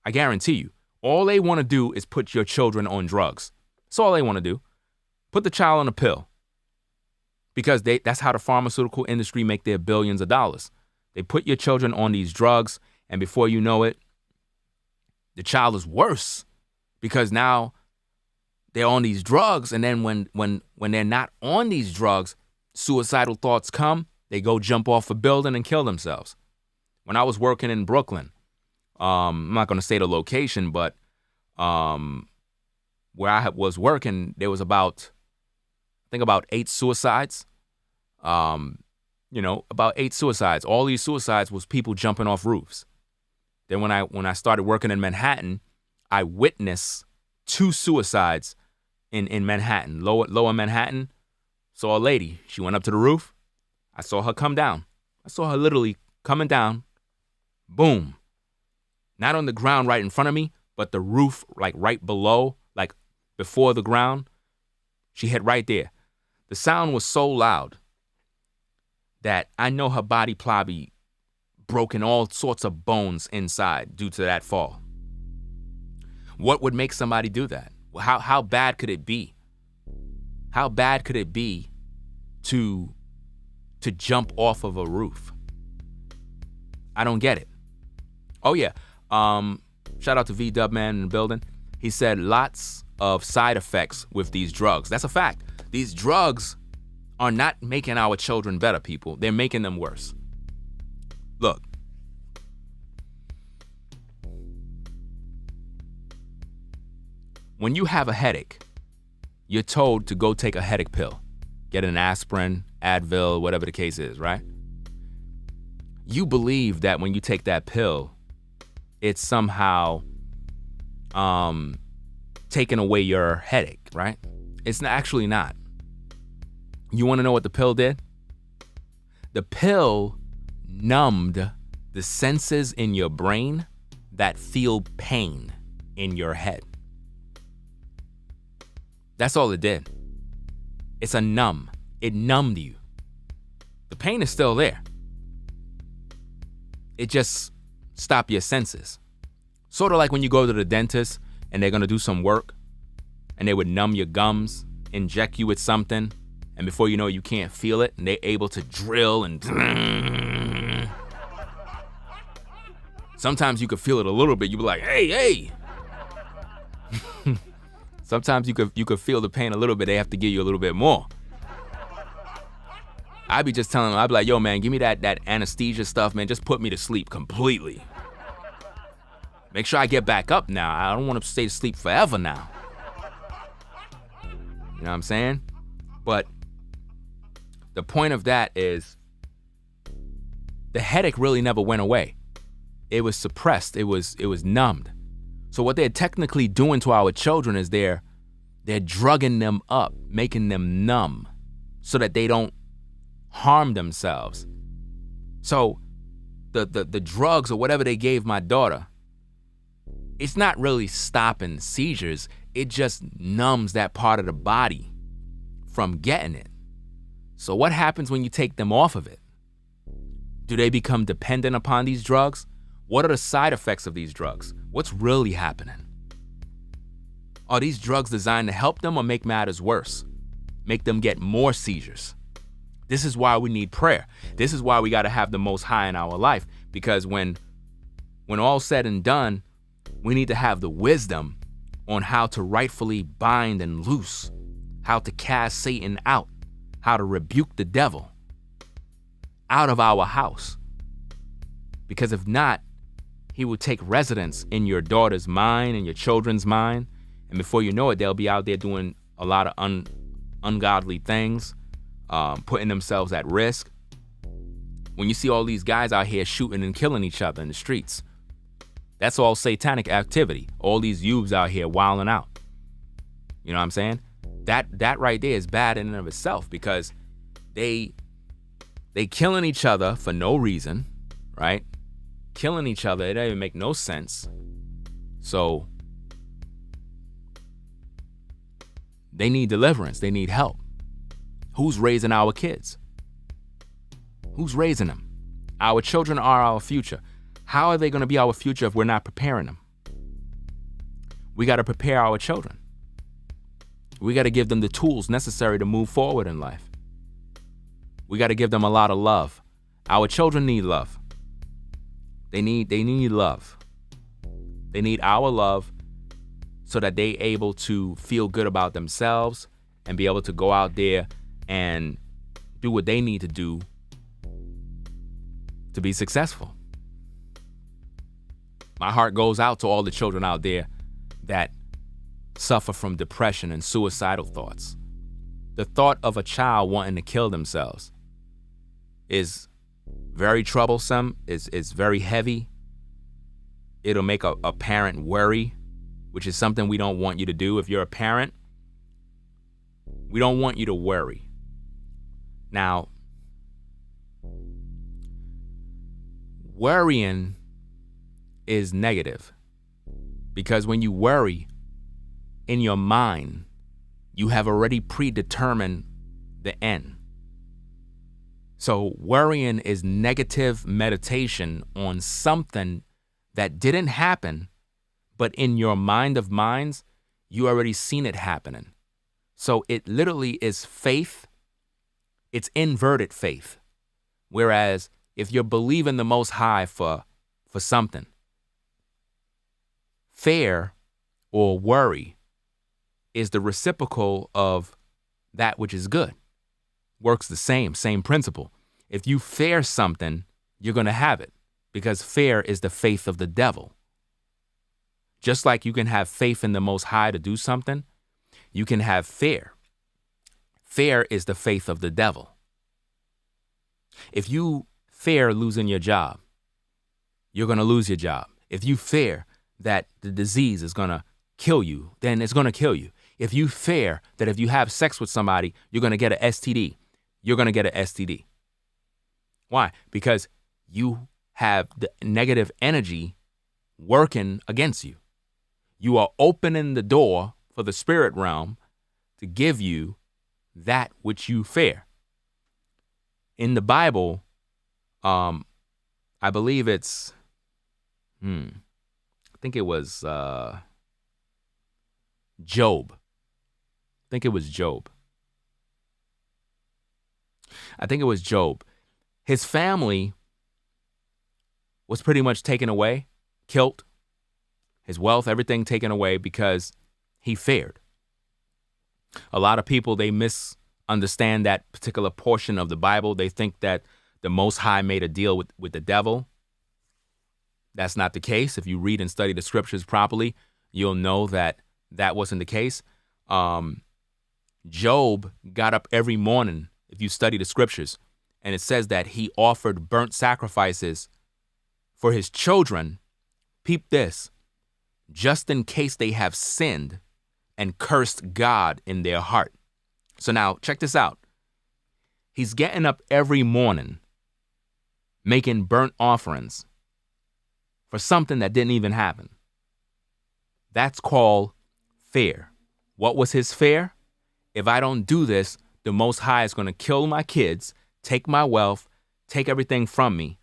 I guarantee you, all they want to do is put your children on drugs. That's all they want to do. Put the child on a pill. Because that's how the pharmaceutical industry make their billions of dollars. They put your children on these drugs, and before you know it, the child is worse because now they're on these drugs, and then when they're not on these drugs, suicidal thoughts come, they go jump off a building and kill themselves. When I was working in Brooklyn, I'm not going to say the location, but where I was working, there was about 8 suicides. About 8 suicides. All these suicides was people jumping off roofs. Then when I started working in Manhattan, I witnessed 2 suicides in Manhattan, lower Manhattan. Saw a lady. She went up to the roof. I saw her come down. I saw her literally coming down. Boom. Not on the ground right in front of me, but the roof like right below, like before the ground. She hit right there. The sound was so loud that I know her body probably broken all sorts of bones inside due to that fall. What would make somebody do that? How bad could it be? How bad could it be to jump off of a roof? I don't get it. Oh yeah, shout out to V-Dub Man in the building. He said lots of side effects with these drugs. That's a fact. These drugs are not making our children better, people. They're making them worse. Look. When you have a headache, you're told to go take a headache pill. Get an aspirin, Advil, whatever the case is, right? You believe that when you take that pill, it's somehow taking away your headache, right? It's actually not. You want to know what the pill did? The pill numbed the senses in your brain that feel pain in your head. That's all it did. It's a numb. It numbed you. The pain is still there. It just stopped your senses. Sort of like when you go to the dentist and they're going to do some work and they would numb your gums, inject you with something, and before you know it, you can't feel it, and they're able to drill and sometimes you could feel it a little bit. You be like, hey. Sometimes you could feel the pain a little bit. They have to give you a little bit more. I'd be just telling them, I'd be like, yo, man, give me that anesthesia stuff, man. Just put me to sleep completely. Make sure I get back up now. I don't want to stay asleep forever now. You know what I'm saying? But the point of that is the headache really never went away. It was suppressed. It was numbed. So what they're technically doing to our children is they're drugging them up, making them numb so that they don't harm themselves. So the drugs or whatever they gave my daughter, it's not really stopping seizures. It just numbs that part of the body from getting it. So what happens when you take them off of it? Do they become dependent upon these drugs? What are the side effects of these drugs? What's really happening? Are these drugs designed to help them or make matters worse? Make them get more seizures? This is why we need prayer. This is why we got to have the Most High in our life, because when all's said and done, we need to have the wisdom on how to rightfully bind and loose, how to cast Satan out, how to rebuke the devil out of our house. Because if not, he will take residence in your daughter's mind and your children's mind. And before you know it, they'll be out there doing a lot of ungodly things, putting themselves at risk. When you see all these guys out here shooting and killing each other in the streets, that's all satanic activity. All these youths out here wilding out. You know what I'm saying? That right there is bad in and of itself, because they killing each other for no reason, right? Killing each other, it doesn't even make no sense. So they need deliverance. They need help. Who's raising our kids? Who's raising them? Our children are our future. How are they going to be our future if we're not preparing them? We got to prepare our children. We got to give them the tools necessary to move forward in life. We got to give them a lot of love. Our children need love. They need love. They need our love so that they're able to feel good about themselves and be able to go out there and do what they need to do to be successful. My heart goes out to all the children out there that suffer from depression and suicidal thoughts. The thought of a child wanting to kill themselves is very troublesome, is very heavy. It'll make a parent worry, which is something we don't want you to do. If you're a parent, we don't want you to worry. Now, worrying is negative, because when you worry in your mind, you have already predetermined the end. So worrying is negative meditation on something that didn't happen, but in your mind of minds, you already seen it happening. So it literally is faith. It's inverted faith. Whereas if you're believing the Most High for something, fear or worry is the reciprocal of that which is good. Works the same principle. If you fear something, you're going to have it, because fear is the faith of the devil. Just like you can have faith in the Most High to do something, you can have fear. Fear is the faith of the devil. If you fear losing your job, you're going to lose your job. If you fear that the disease is going to kill you, then it's going to kill you. If you fear that if you have sex with somebody, you're going to get an STD, you're going to get an STD. Why? Because you have the negative energy working against you. You are opening the door for the spirit realm to give you that which you fear. In the Bible, I believe it's, I think it was Job. I think it was Job. His family was pretty much taken away, killed, his wealth, everything taken away because he feared. A lot of people, they misunderstand that particular portion of the Bible. They think that the Most High made a deal with the devil. That's not the case. If you read and study the scriptures properly, you'll know that that wasn't the case. Job got up every morning, if you study the scriptures, and it says that he offered burnt sacrifices for his children. Peep this, just in case they have sinned and cursed God in their heart. So now, check this out. He's getting up every morning, making burnt offerings for something that didn't even happen. That's called fear. What was his fear? If I don't do this, the Most High is going to kill my kids, take my wealth, take everything from me.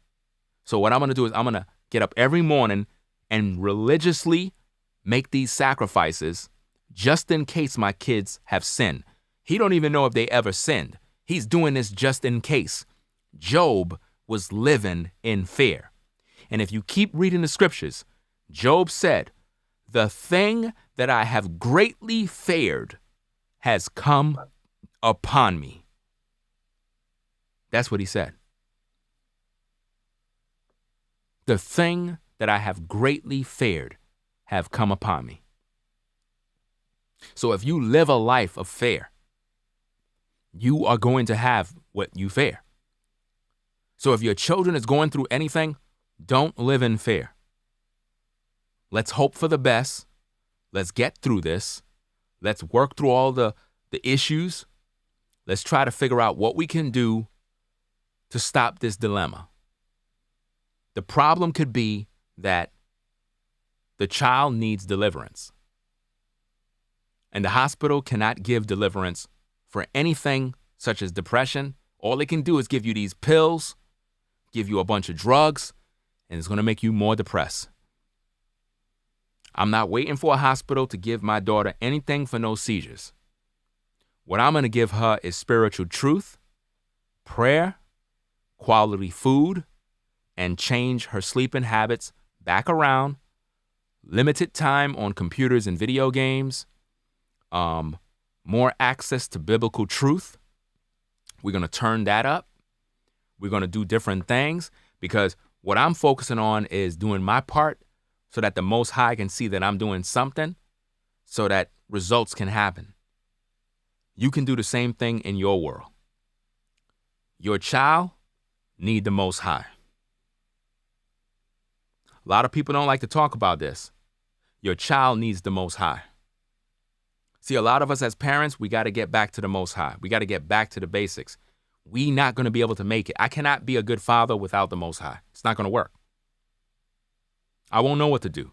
So what I'm going to do is I'm going to get up every morning and religiously make these sacrifices just in case my kids have sinned. He don't even know if they ever sinned. He's doing this just in case. Job was living in fear. And if you keep reading the scriptures, Job said, "The thing that I have greatly feared has come upon me." That's what he said. The thing that I have greatly feared have come upon me. So if you live a life of fear, you are going to have what you fear. So if your children is going through anything, don't live in fear. Let's hope for the best. Let's get through this. Let's work through all the issues. Let's try to figure out what we can do to stop this dilemma. The problem could be that the child needs deliverance. And the hospital cannot give deliverance for anything such as depression. All they can do is give you these pills, give you a bunch of drugs, and it's going to make you more depressed. I'm not waiting for a hospital to give my daughter anything for no seizures. What I'm going to give her is spiritual truth, prayer, quality food, and change her sleeping habits back around, limited time on computers and video games, more access to biblical truth. We're going to turn that up. We're going to do different things because what I'm focusing on is doing my part so that the Most High can see that I'm doing something so that results can happen. You can do the same thing in your world. Your child need the Most High. A lot of people don't like to talk about this. Your child needs the Most High. See, a lot of us as parents, we got to get back to the Most High. We got to get back to the basics. We not going to be able to make it. I cannot be a good father without the Most High. It's not going to work. I won't know what to do.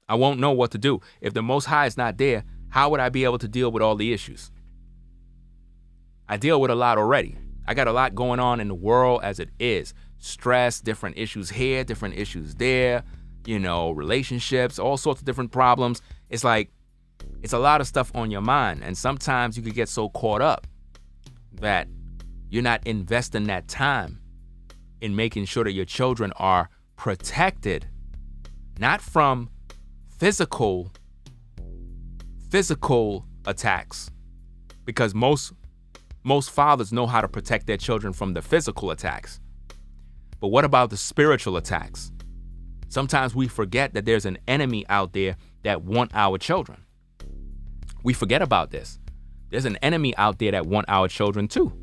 I won't know what to do. If the Most High is not there, how would I be able to deal with all the issues? I deal with a lot already. I got a lot going on in the world as it is. Stress, different issues here, different issues there, relationships, all sorts of different problems. It's like, it's a lot of stuff on your mind. And sometimes you could get so caught up that you're not investing that time in making sure that your children are protected, not from physical attacks, because most fathers know how to protect their children from the physical attacks. But what about the spiritual attacks? Sometimes we forget that there's an enemy out there that want our children. We forget about this. There's an enemy out there that want our children too.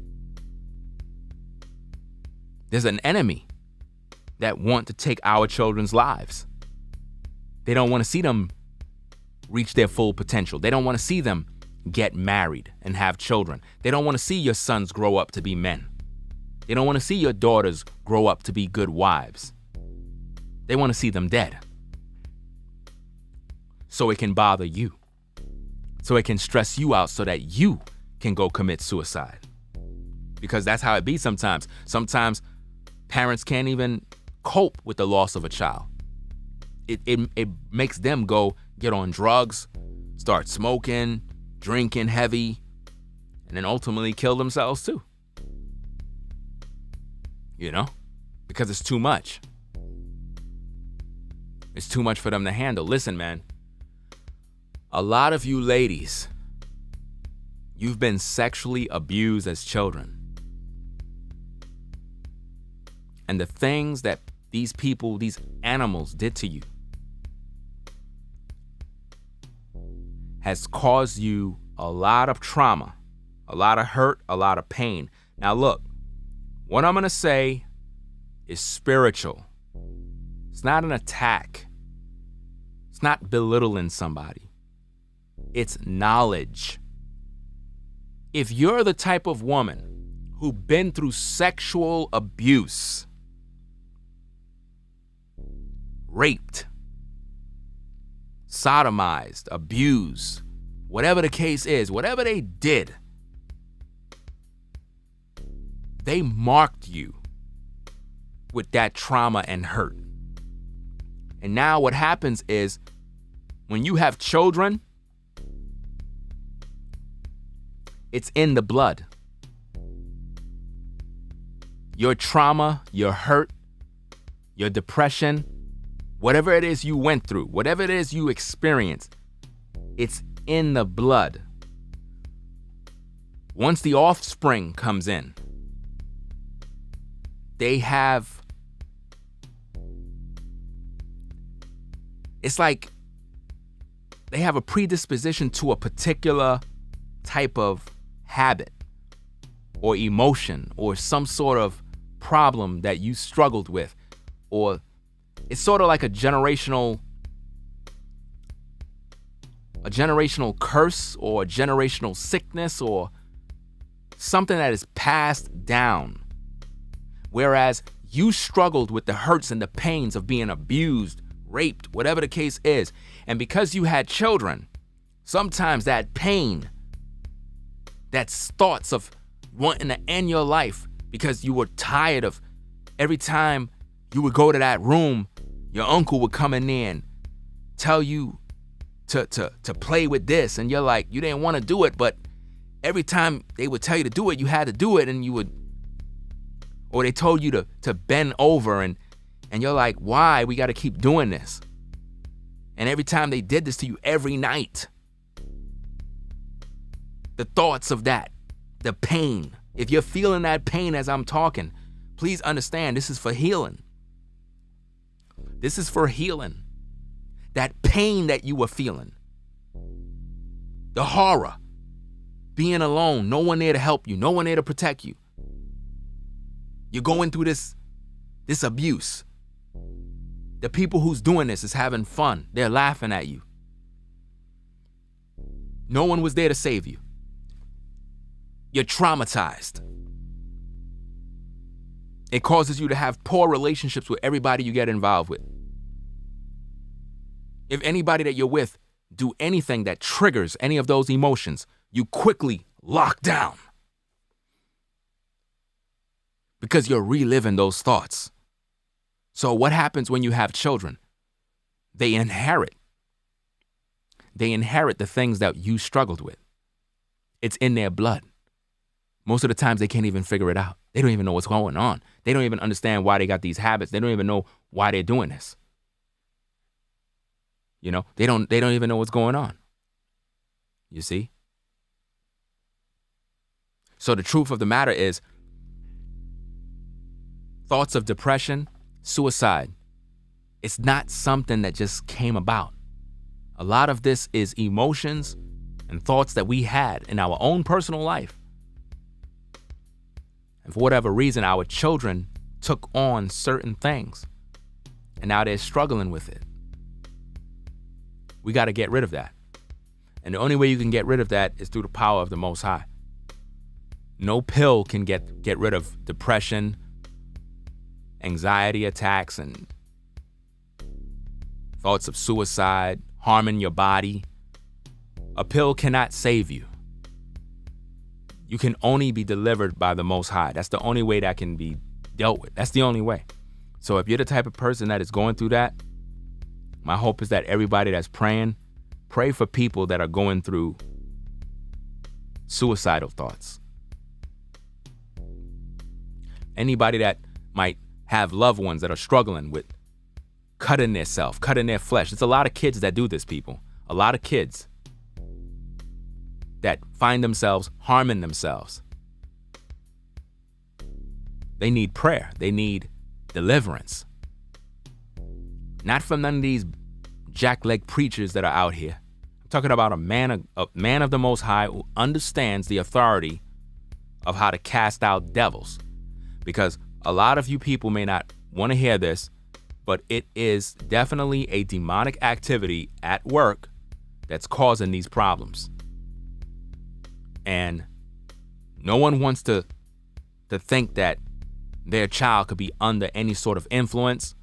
There's an enemy that want to take our children's lives. They don't want to see them reach their full potential. They don't want to see them get married and have children. They don't want to see your sons grow up to be men. They don't want to see your daughters grow up to be good wives. They want to see them dead. So it can bother you. So it can stress you out so that you can go commit suicide. Because that's how it be sometimes. Sometimes parents can't even cope with the loss of a child. It makes them go get on drugs, start smoking, drinking heavy, and then ultimately kill themselves too. Because it's too much. It's too much for them to handle. Listen, man. A lot of you ladies, you've been sexually abused as children. And the things that these people, these animals did to you has caused you a lot of trauma, a lot of hurt, a lot of pain. Now look, what I'm going to say is spiritual. It's not an attack. It's not belittling somebody. It's knowledge. If you're the type of woman who've been through sexual abuse, raped, sodomized, abused, whatever the case is, whatever they did, they marked you with that trauma and hurt. And now what happens is when you have children, it's in the blood. Your trauma, your hurt, your depression, whatever it is you went through, whatever it is you experienced, it's in the blood. Once the offspring comes in, it's like they have a predisposition to a particular type of habit or emotion or some sort of problem that you struggled with, or it's sort of like a generational curse or a generational sickness or something that is passed down. Whereas you struggled with the hurts and the pains of being abused, raped, whatever the case is. And because you had children, sometimes that pain, that's thoughts of wanting to end your life because you were tired of every time you would go to that room, your uncle would come in there and tell you to play with this. And you're like, you didn't want to do it, but every time they would tell you to do it, you had to do it. And you would, or they told you to bend over and you're like, why? We got to keep doing this. And every time they did this to you every night, the thoughts of that, the pain, if you're feeling that pain as I'm talking, please understand this is for healing. This is for healing. That pain that you were feeling, the horror, being alone, no one there to help you, no one there to protect you. You're going through this abuse. The people who's doing this is having fun. They're laughing at you. No one was there to save you. You're traumatized. It causes you to have poor relationships with everybody you get involved with. If anybody that you're with do anything that triggers any of those emotions, you quickly lock down. Because you're reliving those thoughts. So what happens when you have children? They inherit the things that you struggled with. It's in their blood. Most of the times they can't even figure it out. They don't even know what's going on. They don't even understand why they got these habits. They don't even know why they're doing this. You know, they don't even know what's going on. You see? So the truth of the matter is, thoughts of depression, suicide, it's not something that just came about. A lot of this is emotions and thoughts that we had in our own personal life. And for whatever reason, our children took on certain things. And now they're struggling with it. We got to get rid of that. And the only way you can get rid of that is through the power of the Most High. No pill can get rid of depression, anxiety attacks, and thoughts of suicide, harming your body. A pill cannot save you. You can only be delivered by the Most High. That's the only way that can be dealt with. That's the only way. So if you're the type of person that is going through that, my hope is that everybody that's praying, pray for people that are going through suicidal thoughts. Anybody that might have loved ones that are struggling with cutting their self, cutting their flesh. It's a lot of kids that do this, people. A lot of kids that find themselves harming themselves. They need prayer. They need deliverance. Not from none of these jackleg preachers that are out here. I'm talking about a man of the Most High who understands the authority of how to cast out devils. Because a lot of you people may not want to hear this, but it is definitely a demonic activity at work that's causing these problems. And no one wants to think that their child could be under any sort of influence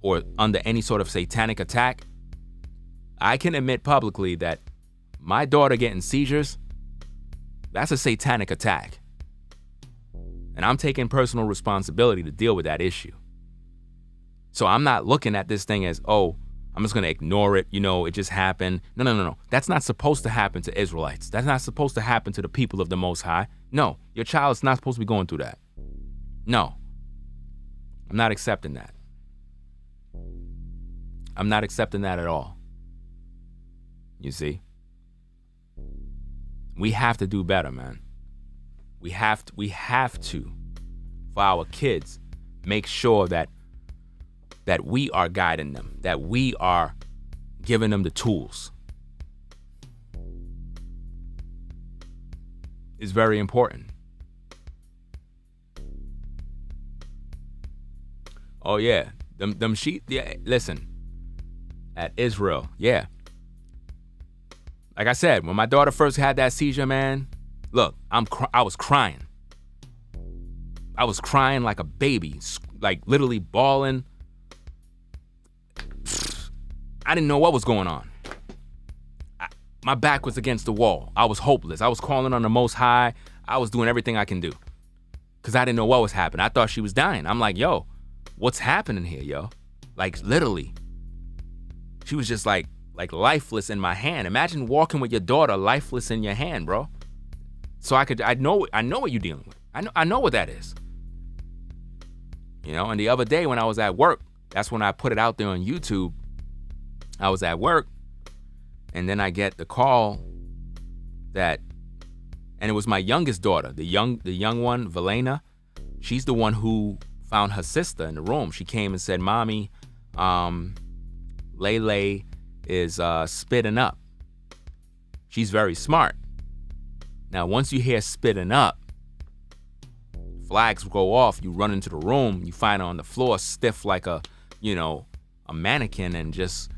or under any sort of satanic attack. I can admit publicly that my daughter getting seizures, that's a satanic attack. And I'm taking personal responsibility to deal with that issue. So I'm not looking at this thing as, oh, I'm just going to ignore it. It just happened. No. That's not supposed to happen to Israelites. That's not supposed to happen to the people of the Most High. No, your child is not supposed to be going through that. No, I'm not accepting that. I'm not accepting that at all. You see? We have to do better, man. We have to, for our kids, make sure that we are guiding them, that we are giving them the tools. It's very important. Oh yeah, them sheep. Yeah, listen. At Israel, yeah. Like I said, when my daughter first had that seizure, man, look, I was crying. I was crying like a baby, like literally bawling. I didn't know what was going on. My back was against the wall. I was hopeless. I was calling on the Most High. I was doing everything I can do because I didn't know what was happening. I thought she was dying. I'm like, yo, what's happening here, yo? Like literally. She was just like lifeless in my hand. Imagine walking with your daughter lifeless in your hand, bro. So I know what you're dealing with. I know what that is. And the other day when I was at work, that's when I put it out there on YouTube. I was at work and then I get the call and it was my youngest daughter, the young one, Valena. She's the one who found her sister in the room. She came and said, Mommy, Lele is spitting up. She's very smart. Now, once you hear spitting up, flags go off. You run into the room. You find her on the floor, stiff like a mannequin and just,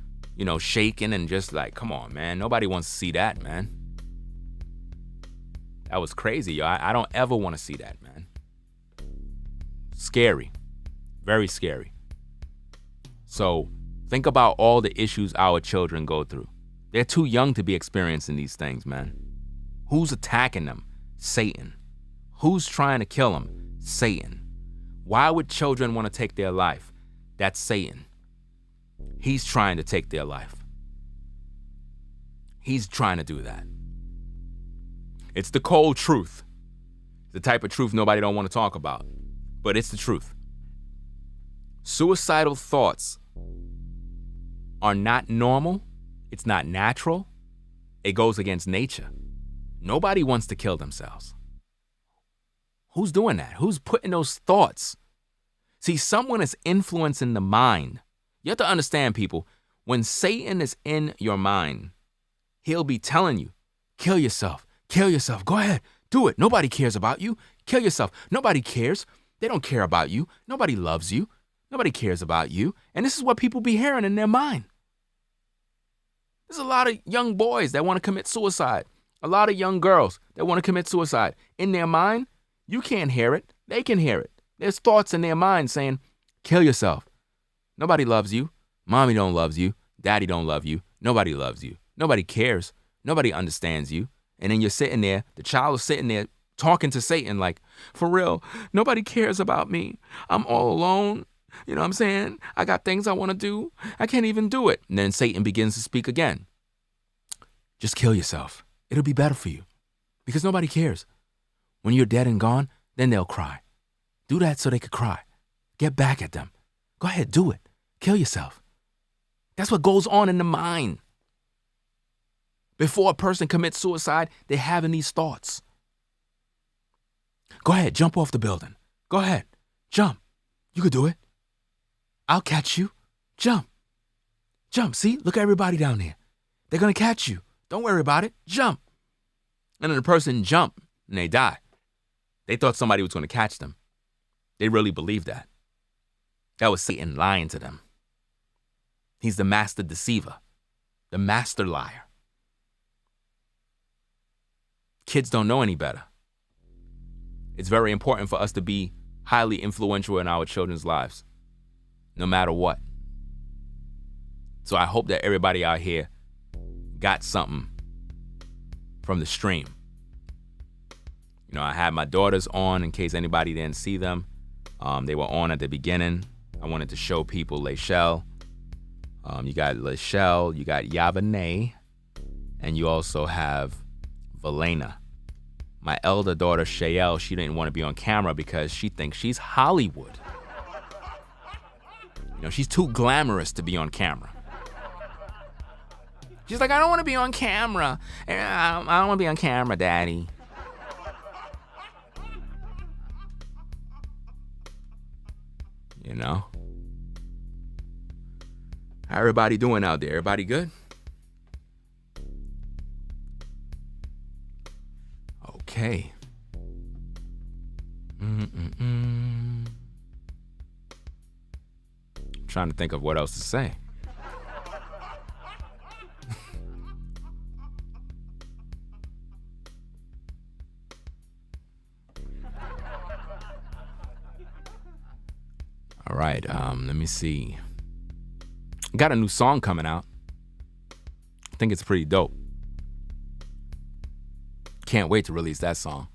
shaking and just like, come on, man. Nobody wants to see that, man. That was crazy, yo. I don't ever want to see that, man. Scary. Very scary. So think about all the issues our children go through. They're too young to be experiencing these things, man. Who's attacking them? Satan. Who's trying to kill them? Satan. Why would children want to take their life? That's Satan. He's trying to take their life. He's trying to do that. It's the cold truth. The type of truth nobody don't want to talk about. But it's the truth. Suicidal thoughts are not normal. It's not natural. It goes against nature. Nobody wants to kill themselves. Who's doing that? Who's putting those thoughts? See, someone is influencing the mind. You have to understand, people, when Satan is in your mind, he'll be telling you, kill yourself, go ahead, do it. Nobody cares about you. Kill yourself. Nobody cares. They don't care about you. Nobody loves you. Nobody cares about you. And this is what people be hearing in their mind. There's a lot of young boys that want to commit suicide. A lot of young girls that want to commit suicide. In their mind, you can't hear it. They can hear it. There's thoughts in their mind saying, kill yourself. Nobody loves you. Mommy don't love you. Daddy don't love you. Nobody loves you. Nobody cares. Nobody understands you. And then you're sitting there, the child is sitting there talking to Satan like, for real, nobody cares about me. I'm all alone. You know what I'm saying? I got things I want to do. I can't even do it. And then Satan begins to speak again. Just kill yourself. It'll be better for you because nobody cares. When you're dead and gone, then they'll cry. Do that so they could cry. Get back at them. Go ahead, do it. Kill yourself. That's what goes on in the mind. Before a person commits suicide, they're having these thoughts. Go ahead, jump off the building. Go ahead, jump. You could do it. I'll catch you. Jump. Jump, see? Look at everybody down there. They're going to catch you. Don't worry about it. Jump. And then the person jumped and they died. They thought somebody was going to catch them. They really believed that. That was Satan lying to them. He's the master deceiver, the master liar. Kids don't know any better. It's very important for us to be highly influential in our children's lives, no matter what. So I hope that everybody out here got something from the stream. You know, I had my daughters on in case anybody didn't see them. They were on at the beginning. I wanted to show people Lachelle. You got Lachelle, you got Yavane, and you also have Valena. My elder daughter, Shayelle, she didn't want to be on camera because she thinks she's Hollywood. You know, she's too glamorous to be on camera. She's like, I don't want to be on camera. I don't want to be on camera, Daddy. You know? How everybody doing out there? Everybody good? Okay. I'm trying to think of what else to say. All right, let me see. Got a new song coming out. I think it's pretty dope. Can't wait to release that song.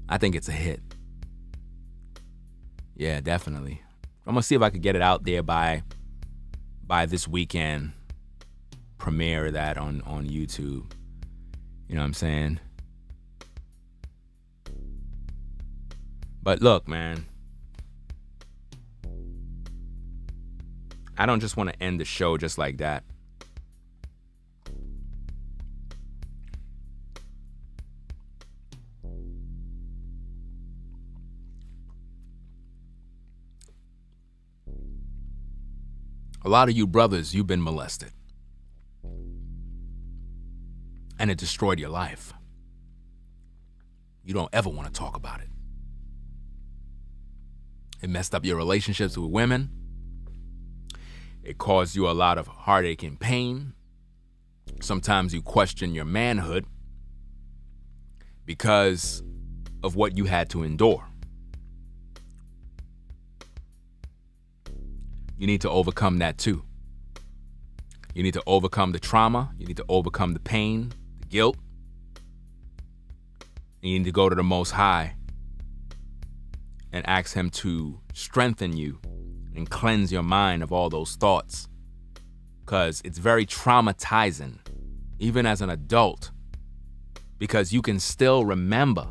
I think it's a hit. Yeah, definitely. I'm gonna see if I could get it out there by this weekend. Premiere that on YouTube. You know what I'm saying? But look, man. I don't just want to end the show just like that. A lot of you brothers, you've been molested. And it destroyed your life. You don't ever want to talk about it. It messed up your relationships with women. It caused you a lot of heartache and pain. Sometimes you question your manhood because of what you had to endure. You need to overcome that too. You need to overcome the trauma. You need to overcome the pain, the guilt. And you need to go to the Most High and ask Him to strengthen you and cleanse your mind of all those thoughts. Because it's very traumatizing, even as an adult, because you can still remember.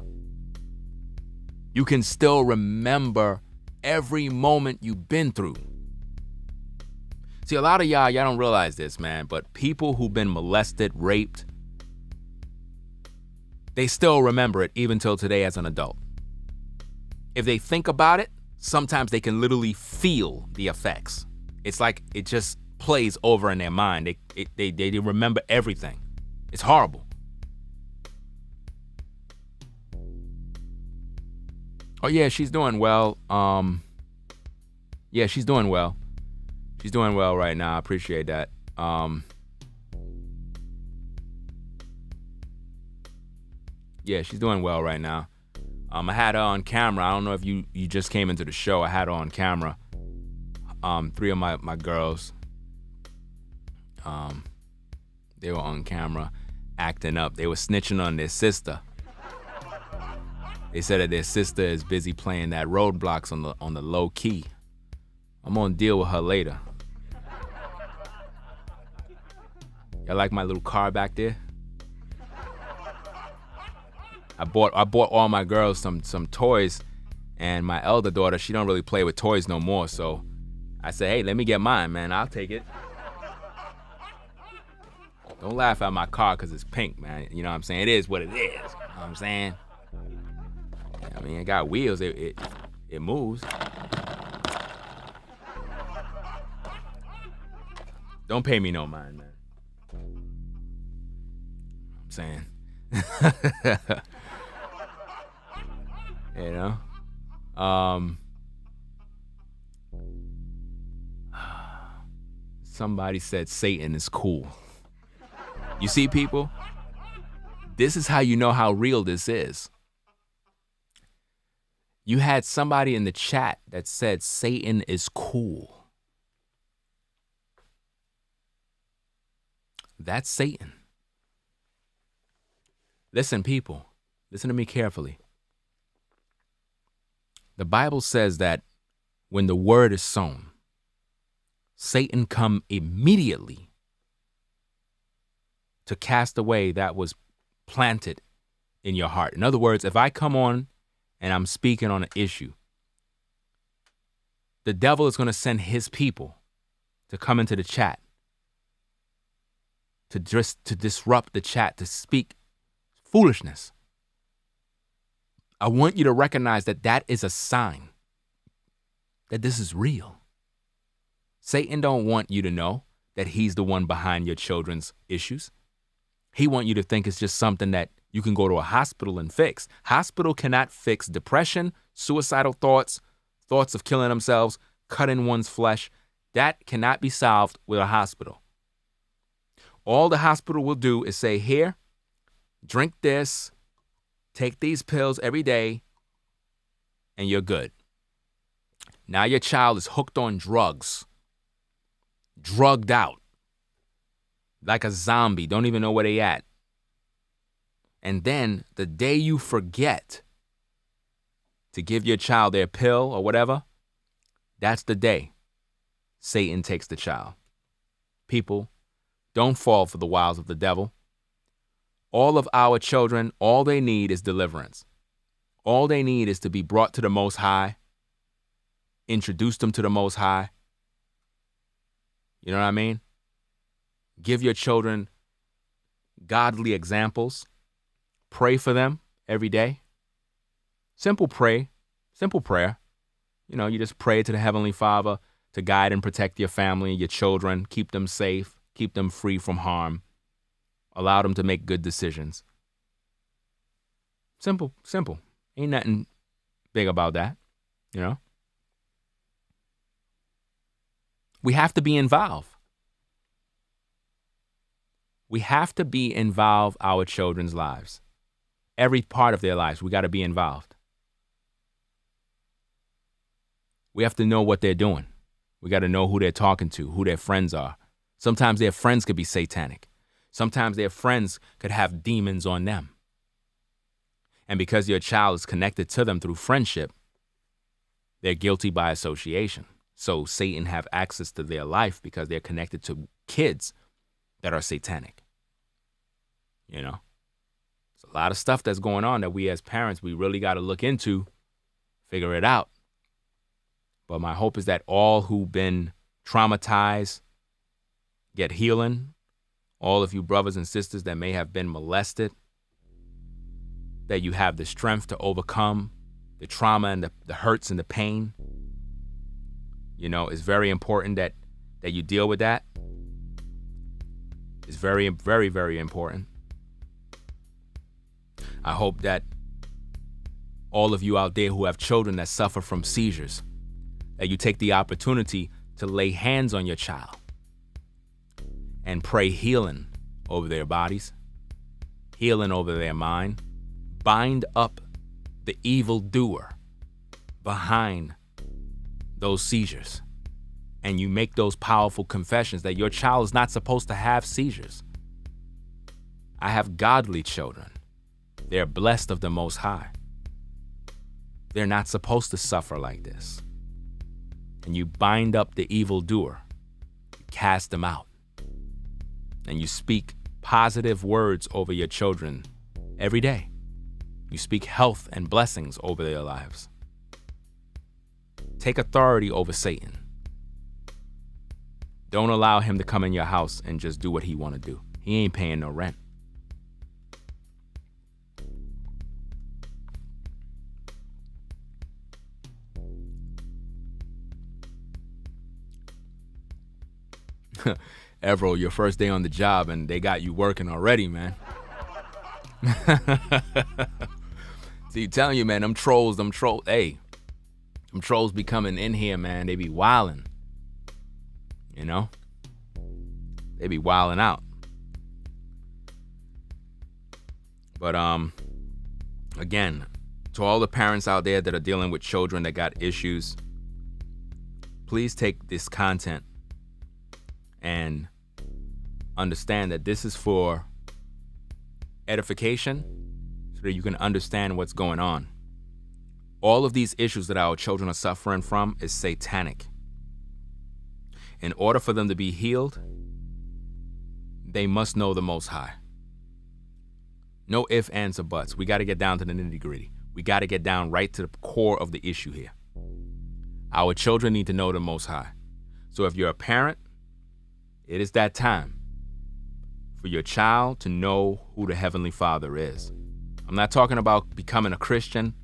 You can still remember every moment you've been through. See, a lot of y'all don't realize this, man, but people who've been molested, raped, they still remember it even till today as an adult. If they think about it, sometimes they can literally feel the effects. It's like it just plays over in their mind. They remember everything. It's horrible. Oh yeah, she's doing well. Yeah, she's doing well. She's doing well right now. I appreciate that. Yeah, she's doing well right now. I had her on camera. I don't know if you just came into the show. I had her on camera. 3 of my girls. They were on camera acting up. They were snitching on their sister. They said that their sister is busy playing that Roadblocks on the low key. I'm gonna deal with her later. Y'all like my little car back there? I bought all my girls some toys, and my elder daughter, she don't really play with toys no more, so I said, hey, let me get mine, man. I'll take it. Don't laugh at my car because it's pink, man. You know what I'm saying? It is what it is. You know what I'm saying? I mean, it got wheels. It moves. Don't pay me no mind, man. saying? You know? Somebody said Satan is cool. You see, people? This is how you know how real this is. You had somebody in the chat that said Satan is cool. That's Satan. Listen, people. Listen to me carefully. The Bible says that when the word is sown, Satan come immediately to cast away that was planted in your heart. In other words, if I come on and I'm speaking on an issue, the devil is going to send his people to come into the chat, to disrupt the chat, to speak foolishness. I want you to recognize that that is a sign that this is real. Satan don't want you to know that he's the one behind your children's issues. He want you to think it's just something that you can go to a hospital and fix. Hospital cannot fix depression, suicidal thoughts, thoughts of killing themselves, cutting one's flesh. That cannot be solved with a hospital. All the hospital will do is say, here, drink this, take these pills every day, and you're good. Now your child is hooked on drugs, drugged out, like a zombie, don't even know where they at. And then the day you forget to give your child their pill or whatever, that's the day Satan takes the child. People, don't fall for the wiles of the devil. All of our children, all they need is deliverance. All they need is to be brought to the Most High, introduce them to the Most High. You know what I mean? Give your children godly examples. Pray for them every day. Simple prayer. You know, you just pray to the Heavenly Father to guide and protect your family, your children, keep them safe, keep them free from harm, allow them to make good decisions. Simple. Ain't nothing big about that, you know? We have to be involved. We have to be involved our children's lives. Every part of their lives, we got to be involved. We have to know what they're doing. We got to know who they're talking to, who their friends are. Sometimes their friends could be satanic. Sometimes their friends could have demons on them. And because your child is connected to them through friendship, they're guilty by association. So Satan have access to their life because they're connected to kids that are satanic. You know? There's a lot of stuff that's going on that we as parents, we really got to look into, figure it out. But my hope is that all who've been traumatized get healing. All of you brothers and sisters that may have been molested, that you have the strength to overcome the trauma and the hurts and the pain. You know, it's very important that you deal with that. It's very, very, very important. I hope that all of you out there who have children that suffer from seizures, that you take the opportunity to lay hands on your child and pray healing over their bodies, healing over their mind. Bind up the evildoer behind those seizures. And you make those powerful confessions that your child is not supposed to have seizures. I have godly children. They're blessed of the Most High. They're not supposed to suffer like this. And you bind up the evildoer, you cast them out, and you speak positive words over your children every day. You speak health and blessings over their lives. Take authority over Satan. Don't allow him to come in your house and just do what he want to do. He ain't paying no rent. Evro, your first day on the job and they got you working already, man. See, telling you, man, them trolls, hey, them trolls be coming in here, man. They be wilding. You know? They be wilding out. But again, to all the parents out there that are dealing with children that got issues, please take this content and understand that this is for edification so that you can understand what's going on. All of these issues that our children are suffering from is satanic. In order for them to be healed, they must know the Most High. No ifs, ands, or buts. We got to get down to the nitty-gritty. We got to get down right to the core of the issue here. Our children need to know the Most High. So if you're a parent, it is that time for your child to know who the Heavenly Father is. I'm not talking about becoming a Christian.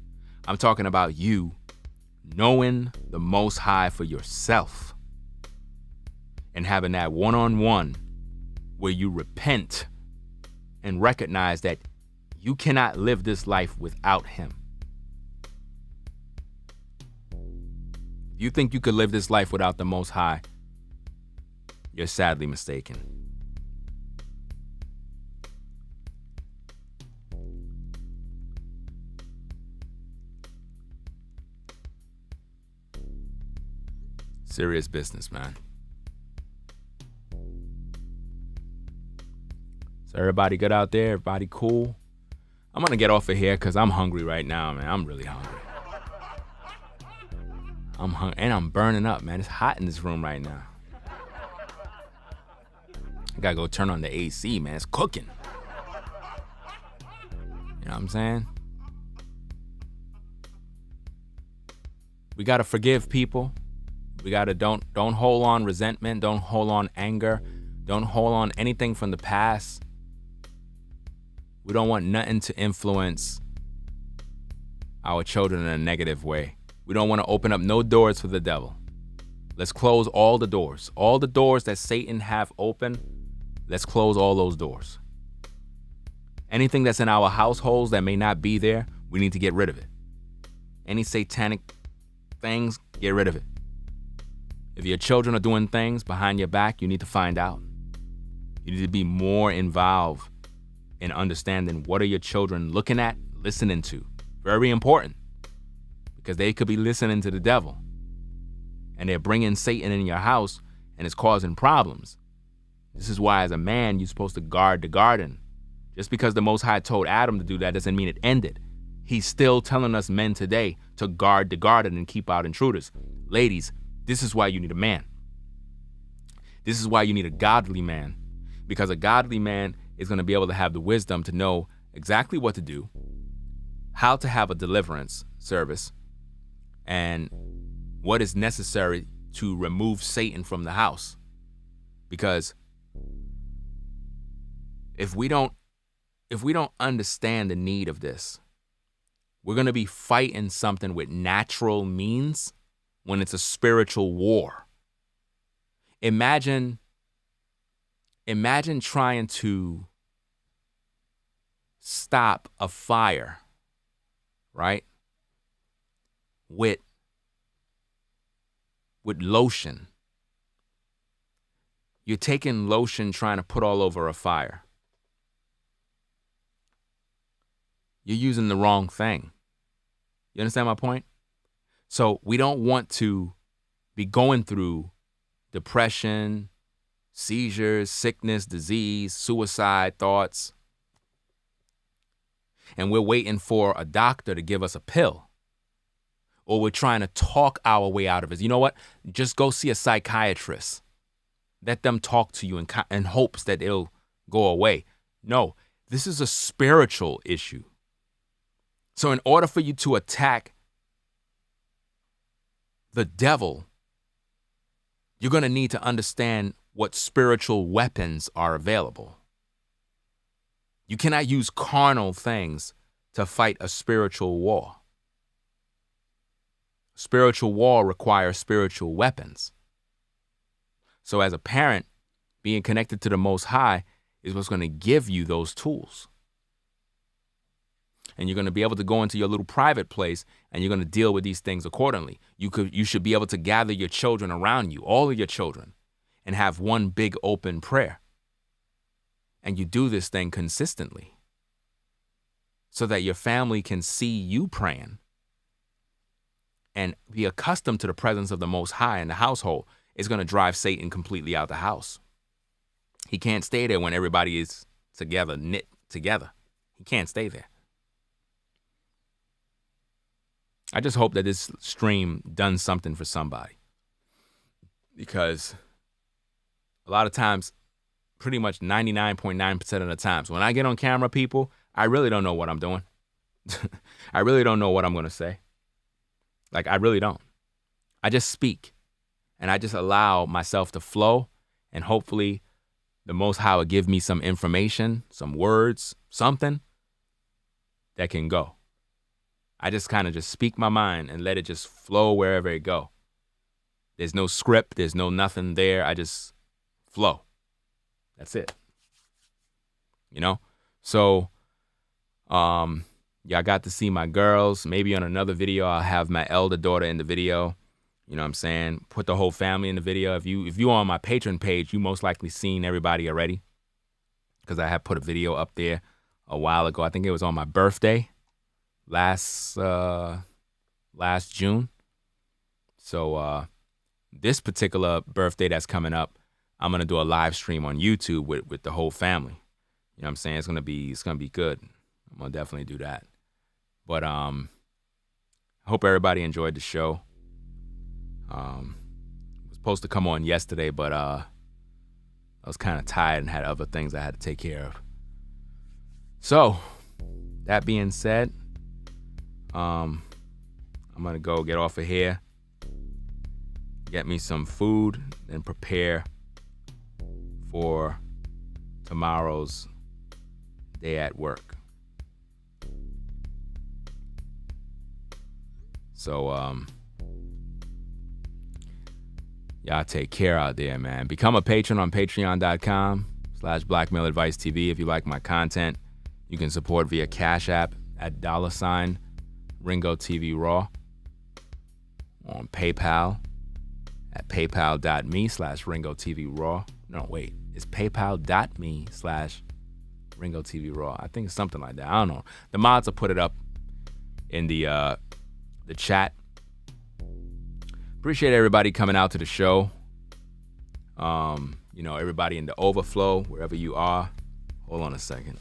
I'm talking about you knowing the Most High for yourself and having that one-on-one where you repent and recognize that you cannot live this life without Him. If you think you could live this life without the Most High, you're sadly mistaken. Serious business, man. So everybody good out there? Everybody cool? I'm gonna get off of here because I'm hungry right now, man. I'm really hungry. I'm hungry and I'm burning up, man. It's hot in this room right now. I gotta go turn on the AC, man. It's cooking. You know what I'm saying? We gotta forgive people. We gotta don't hold on resentment. Don't hold on anger. Don't hold on anything from the past. We don't want nothing to influence our children in a negative way. We don't want to open up no doors for the devil. Let's close all the doors. All the doors that Satan have open, let's close all those doors. Anything that's in our households that may not be there, we need to get rid of it. Any satanic things, get rid of it. If your children are doing things behind your back, you need to find out. You need to be more involved in understanding what are your children looking at, listening to. Very important, because they could be listening to the devil and they're bringing Satan in your house and it's causing problems. This is why as a man, you're supposed to guard the garden. Just because the Most High told Adam to do that doesn't mean it ended. He's still telling us men today to guard the garden and keep out intruders. Ladies, this is why you need a man. This is why you need a godly man, because a godly man is going to be able to have the wisdom to know exactly what to do, how to have a deliverance service, and what is necessary to remove Satan from the house. Because if we don't understand the need of this, we're going to be fighting something with natural means when it's a spiritual war. Imagine trying to stop a fire, right? With lotion. You're taking lotion trying to put all over a fire. You're using the wrong thing. You understand my point? So we don't want to be going through depression, seizures, sickness, disease, suicide thoughts, and we're waiting for a doctor to give us a pill. Or we're trying to talk our way out of it. You know what? Just go see a psychiatrist. Let them talk to you in hopes that it'll go away. No, this is a spiritual issue. So in order for you to attack the devil, you're going to need to understand what spiritual weapons are available. You cannot use carnal things to fight a spiritual war. Spiritual war requires spiritual weapons. So as a parent, being connected to the Most High is what's going to give you those tools. And you're going to be able to go into your little private place and you're going to deal with these things accordingly. You should be able to gather your children around you, all of your children, and have one big open prayer. And you do this thing consistently so that your family can see you praying and be accustomed to the presence of the Most High in the household. Is going to drive Satan completely out the house. He can't stay there when everybody is together, knit together. He can't stay there. I just hope that this stream done something for somebody, because a lot of times, pretty much 99.9% of the times, when I get on camera, people, I really don't know what I'm doing. I really don't know what I'm going to say. Like, I really don't. I just speak. And I just allow myself to flow, and hopefully the Most High will give me some information, some words, something that can go. I just kind of just speak my mind and let it just flow wherever it go. There's no script. There's no nothing there. I just flow. That's it. You know? So, yeah, I got to see my girls. Maybe on another video, I'll have my elder daughter in the video. You know what I'm saying? Put the whole family in the video. If you on my Patreon page, you most likely seen everybody already, because I have put a video up there a while ago. I think it was on my birthday last June. So this particular birthday that's coming up, I'm gonna do a live stream on YouTube with the whole family. You know what I'm saying? It's gonna be good. I'm gonna definitely do that. But I hope everybody enjoyed the show. Was supposed to come on yesterday, but I was kind of tired and had other things I had to take care of. So, that being said, I'm gonna go get off of here, get me some food, and prepare for tomorrow's day at work. So, y'all take care out there, man. Become a patron on patreon.com/blackmailadvicetv if you like my content. You can support via Cash App at $Ringo TV Raw. On PayPal at paypal.me/Ringo TV Raw. No, wait. It's paypal.me/Ringo TV Raw. I think it's something like that. I don't know. The mods will put it up in the chat. Appreciate everybody coming out to the show. You know, everybody in the overflow, wherever you are. Hold on a second.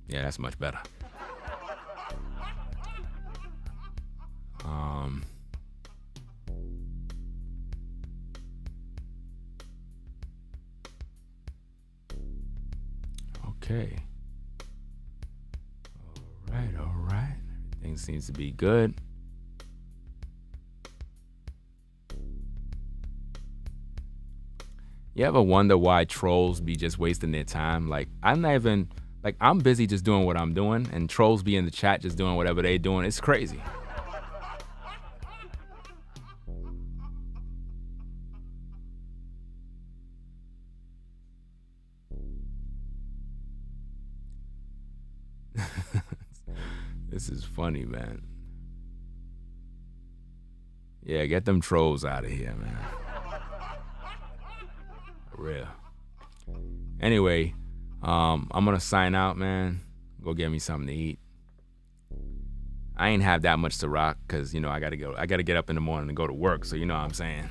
Yeah, that's much better. Okay. All right. Everything seems to be good. You ever wonder why trolls be just wasting their time? Like, I'm busy just doing what I'm doing, and trolls be in the chat just doing whatever they doing. It's crazy. This is funny, man. Yeah, get them trolls out of here, man. For real. Anyway, I'm gonna sign out, man. Go get me something to eat. I ain't have that much to rock, cause you know I gotta get up in the morning and go to work. So you know what I'm saying.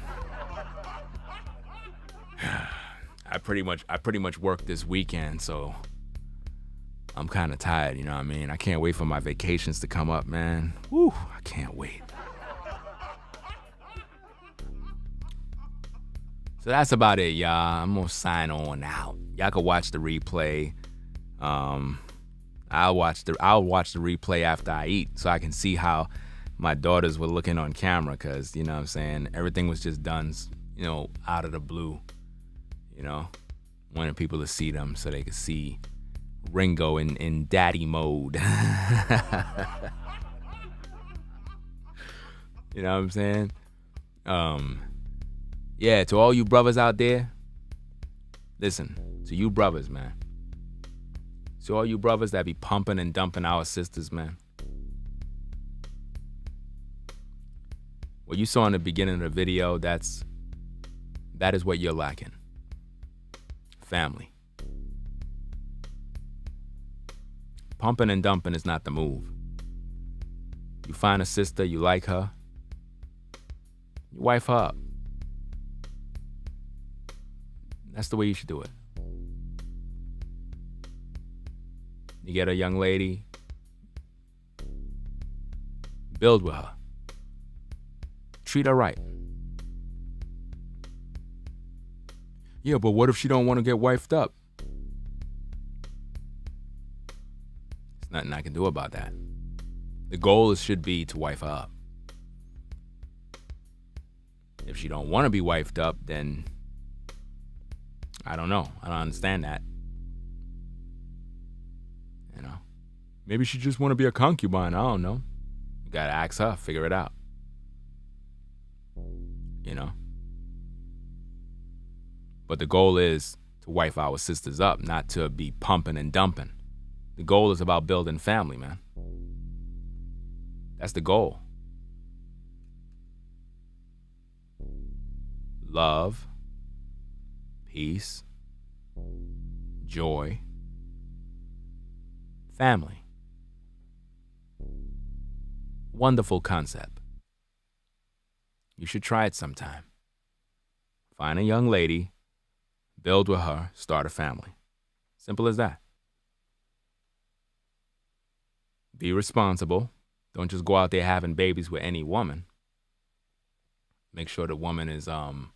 I pretty much worked this weekend, so I'm kind of tired, you know what I mean? I can't wait for my vacations to come up, man. Woo, I can't wait. So that's about it, y'all. I'm gonna sign on out. Y'all can watch the replay. I'll watch the replay after I eat, so I can see how my daughters were looking on camera, cause you know what I'm saying, everything was just done, you know, out of the blue. You know, wanting people to see them so they could see Ringo in daddy mode. You know what I'm saying? Yeah, to all you brothers out there, listen, to you brothers, man. To all you brothers that be pumping and dumping our sisters, man. What you saw in the beginning of the video, that is what you're lacking. Family. Pumping and dumping is not the move. You find a sister, you like her, you wife her up. That's the way you should do it. You get a young lady, build with her. Treat her right. Yeah, but what if she don't want to get wifed up? There's nothing I can do about that. The goal should be to wife her up. If she don't want to be wifed up, then I don't know. I don't understand that. You know, maybe she just want to be a concubine. I don't know. You gotta ask her, figure it out. You know. But the goal is to wife our sisters up, not to be pumping and dumping. The goal is about building family, man. That's the goal. Love, peace, joy, family. Wonderful concept. You should try it sometime. Find a young lady, build with her, start a family. Simple as that. Be responsible. Don't just go out there having babies with any woman. Make sure the woman is on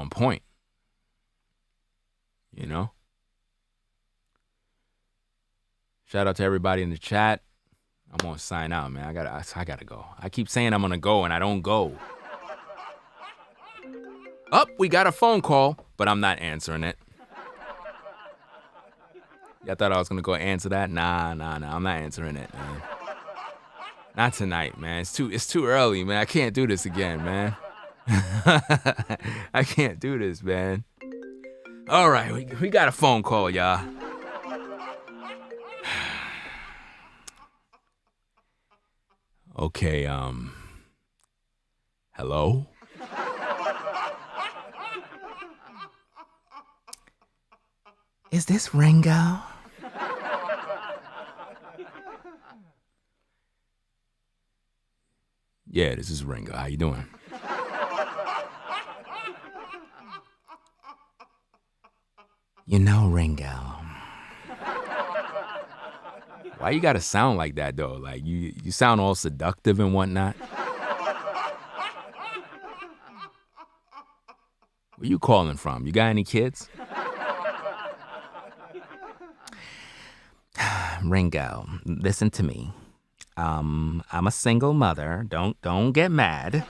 point. You know? Shout out to everybody in the chat. I'm gonna sign out, man. I gotta go. I keep saying I'm gonna go and I don't go. We got a phone call, but I'm not answering it. Y'all thought I was gonna go answer that? Nah, I'm not answering it, man. Not tonight, man. It's too early, man. I can't do this again, man. I can't do this, man. All right, we got a phone call, y'all. Okay, hello? Is this Ringo? Yeah, this is Ringo. How you doing? You know, Ringo. Why you gotta sound like that, though? Like, you sound all seductive and whatnot. Where you calling from? You got any kids? Ringo, listen to me. I'm a single mother. Don't get mad.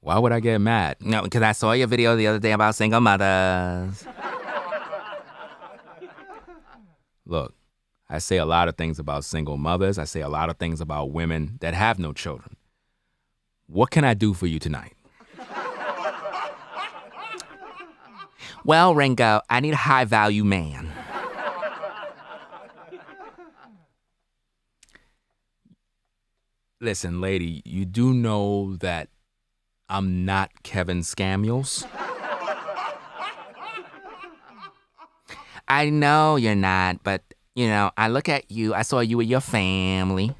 Why would I get mad? No, because I saw your video the other day about single mothers. Look, I say a lot of things about single mothers. I say a lot of things about women that have no children. What can I do for you tonight? Well, Ringo, I need a high-value man. Listen, lady, you do know that I'm not Kevin Samuels? I know you're not, but, you know, I look at you, I saw you with your family.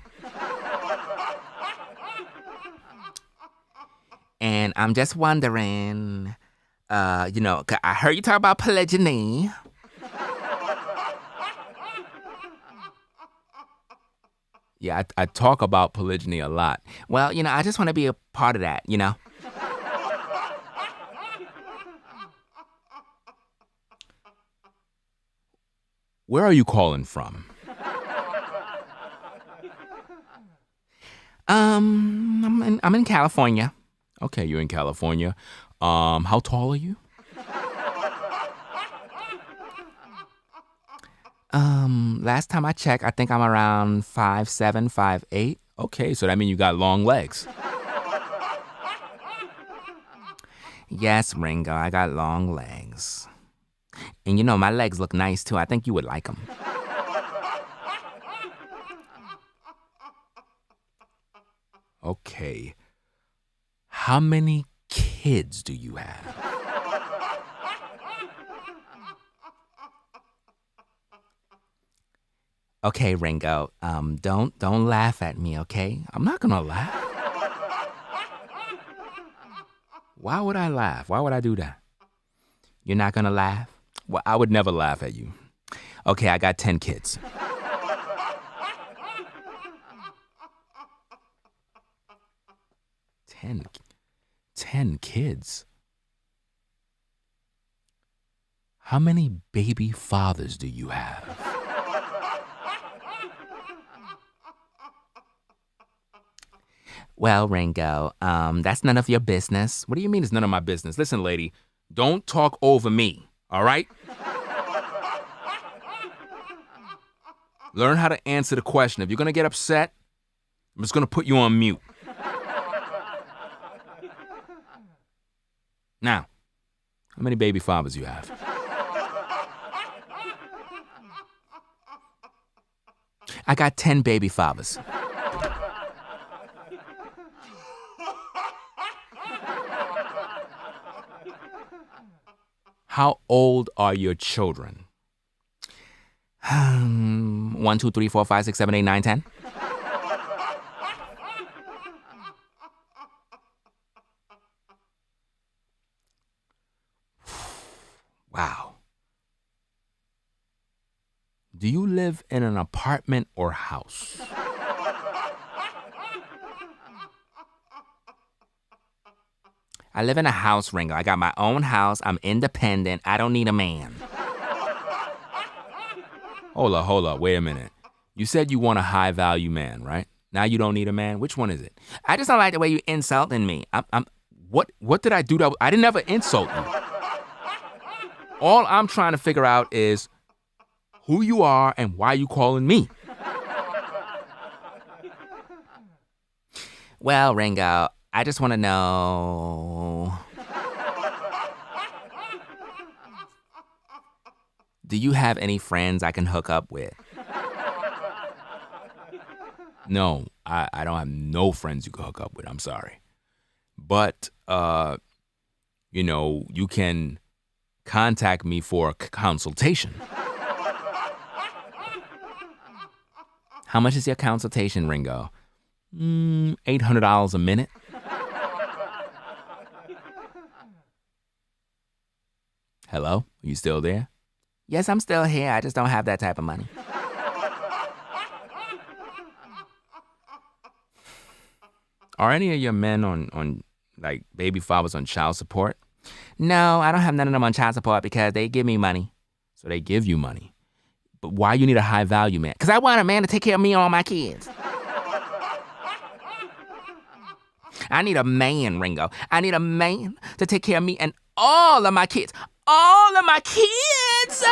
And I'm just wondering, you know, I heard you talk about polygyny. Yeah, I talk about polygyny a lot. Well, you know, I just want to be a part of that, you know? Where are you calling from? I'm in California. Okay, you're in California. How tall are you? Last time I checked, I think I'm around 5'7", 5'8". Okay, so that means you got long legs. Yes, Ringo, I got long legs. And you know, my legs look nice too. I think you would like them. Okay. How many kids do you have? Okay, Ringo, don't laugh at me, okay? I'm not gonna laugh. Why would I laugh? Why would I do that? You're not gonna laugh? Well, I would never laugh at you. Okay, I got 10 kids. 10 kids? How many baby fathers do you have? Well, Ringo, that's none of your business. What do you mean it's none of my business? Listen, lady, don't talk over me, all right? Learn how to answer the question. If you're going to get upset, I'm just going to put you on mute. Now, how many baby fathers you have? I got 10 baby fathers. How old are your children? 1, 2, 3, 4, 5, 6, 7, 8, 9, 10. Wow. Do you live in an apartment or house? I live in a house, Ringo. I got my own house. I'm independent. I don't need a man. Hold up. Wait a minute. You said you want a high-value man, right? Now you don't need a man? Which one is it? I just don't like the way you insulting me. What did I do? I didn't ever insult you. All I'm trying to figure out is who you are and why you calling me. Well, Ringo, I just want to know, do you have any friends I can hook up with? No, I don't have no friends you can hook up with. I'm sorry. But, you can contact me for a consultation. How much is your consultation, Ringo? $800 a minute. Hello? Are you still there? Yes, I'm still here. I just don't have that type of money. Are any of your men on like baby fathers on child support? No, I don't have none of them on child support because they give me money. So they give you money. But why you need a high value man? Because I want a man to take care of me and all my kids. I need a man, Ringo. I need a man to take care of me and all of my kids. All of my kids!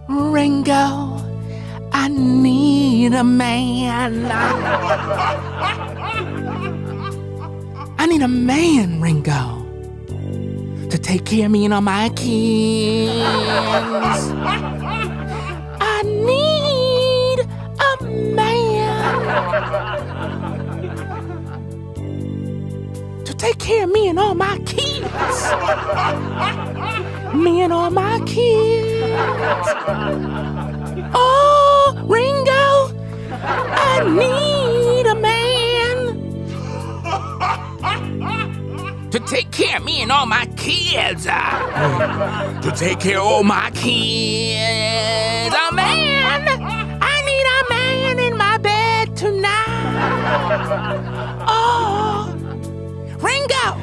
Ringo, I need a man. I need a man, Ringo, to take care of me and all my kids. I need a man to take care of me and all my kids. Me and all my kids. Oh, Ringo, I need a man to take care of me and all my kids. To take care of all my kids. A man. I need a man in my bed tonight. Oh, Ringo.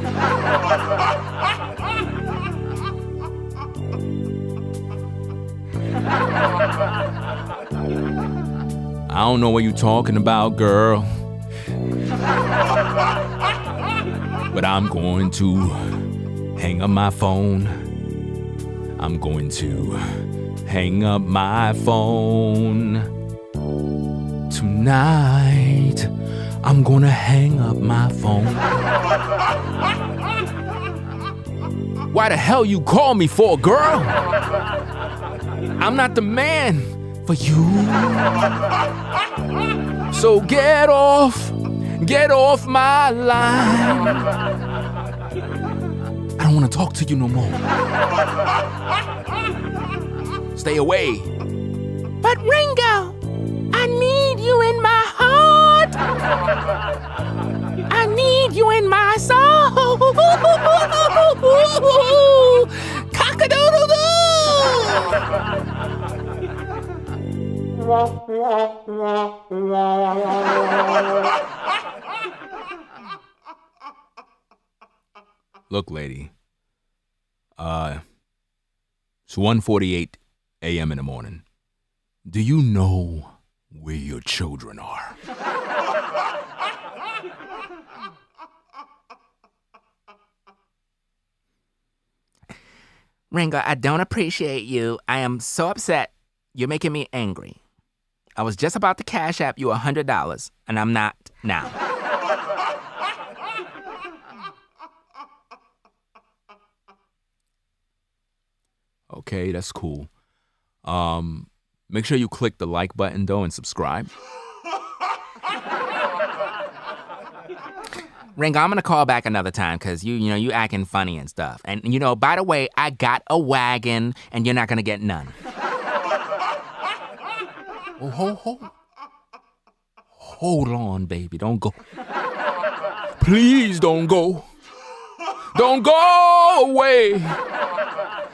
I don't know what you're talking about, girl. But I'm going to hang up my phone. I'm going to hang up my phone. Tonight, I'm gonna hang up my phone. Why the hell you call me for, girl? I'm not the man for you. So get off my line. I don't want to talk to you no more. Stay away. But Ringo, I need you in my heart. I need you in my soul. Cock-a-doodle-doo. Look, lady. It's 1:48 a.m. in the morning. Do you know where your children are? Ringo, I don't appreciate you. I am so upset. You're making me angry. I was just about to cash app you $100, and I'm not now. Okay, that's cool. Make sure you click the like button though and subscribe. Ringo, I'm gonna call back another time because you acting funny and stuff. And by the way, I got a wagon, and you're not gonna get none. Hold on, baby. Don't go. Please don't go. Don't go away.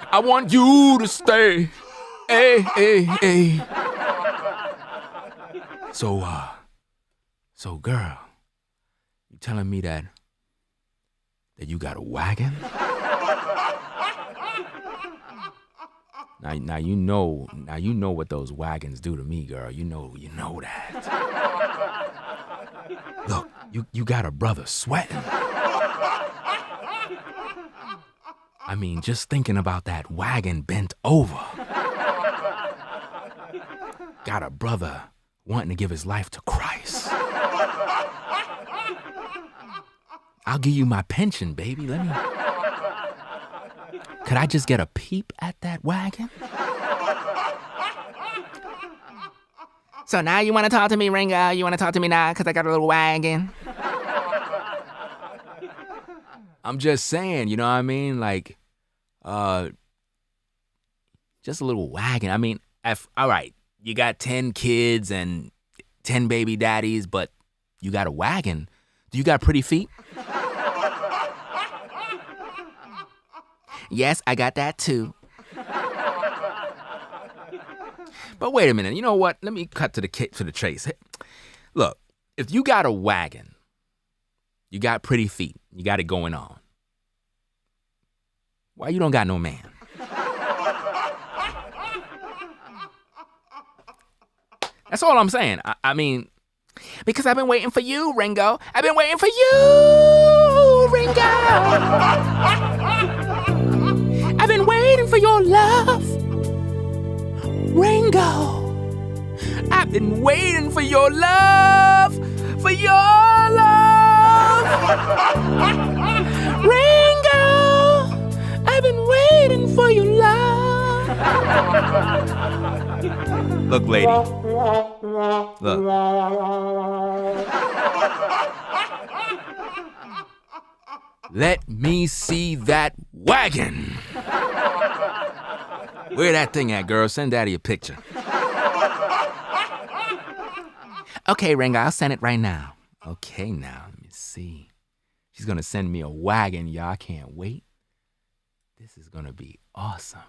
I want you to stay. Hey, hey, hey. So girl, you telling me that you got a wagon? Now you know what those wagons do to me, girl. You know that. Look, you got a brother sweating. I mean, just thinking about that wagon bent over. Got a brother wanting to give his life to Christ. I'll give you my pension, baby. Could I just get a peep at that wagon? So now you want to talk to me, Ringo? You want to talk to me now because I got a little wagon? I'm just saying, you know what I mean? Like, just a little wagon. I mean, all right, you got 10 kids and 10 baby daddies, but you got a wagon. Do you got pretty feet? Yes, I got that too. But wait a minute. You know what? Let me cut to the chase. Look, if you got a wagon, you got pretty feet, you got it going on, why you don't got no man? That's all I'm saying. I mean, because I've been waiting for you, Ringo. I've been waiting for you, Ringo. I've been waiting for your love, Ringo. I've been waiting for your love, for your love. Ringo, I've been waiting for your love. Look, lady. Look. Let me see that wagon. Where that thing at, girl? Send Daddy a picture. Okay, Ringo, I'll send it right now. Okay, now, let me see. She's gonna send me a wagon, y'all. I can't wait. This is gonna be awesome.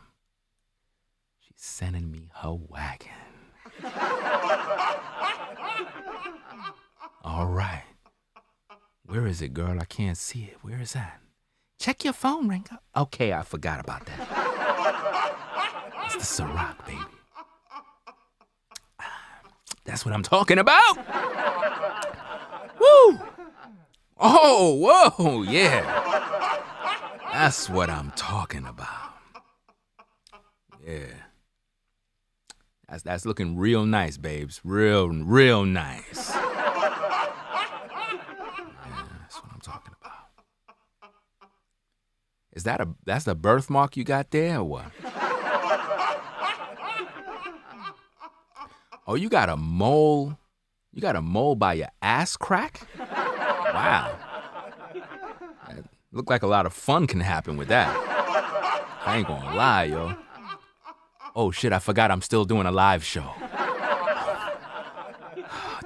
She's sending me her wagon. All right. Where is it, girl? I can't see it. Where is that? Check your phone, Ringo. Okay, I forgot about that. It's the Ciroc, baby. That's what I'm talking about. Woo! Oh, whoa, yeah. That's what I'm talking about. Yeah. That's looking real nice, babes. Real nice. Yeah, that's what I'm talking about. That's the birthmark you got there or what? Oh, you got a mole. You got a mole by your ass crack? Wow. That look like a lot of fun can happen with that. I ain't gonna lie, yo. Oh shit, I forgot I'm still doing a live show.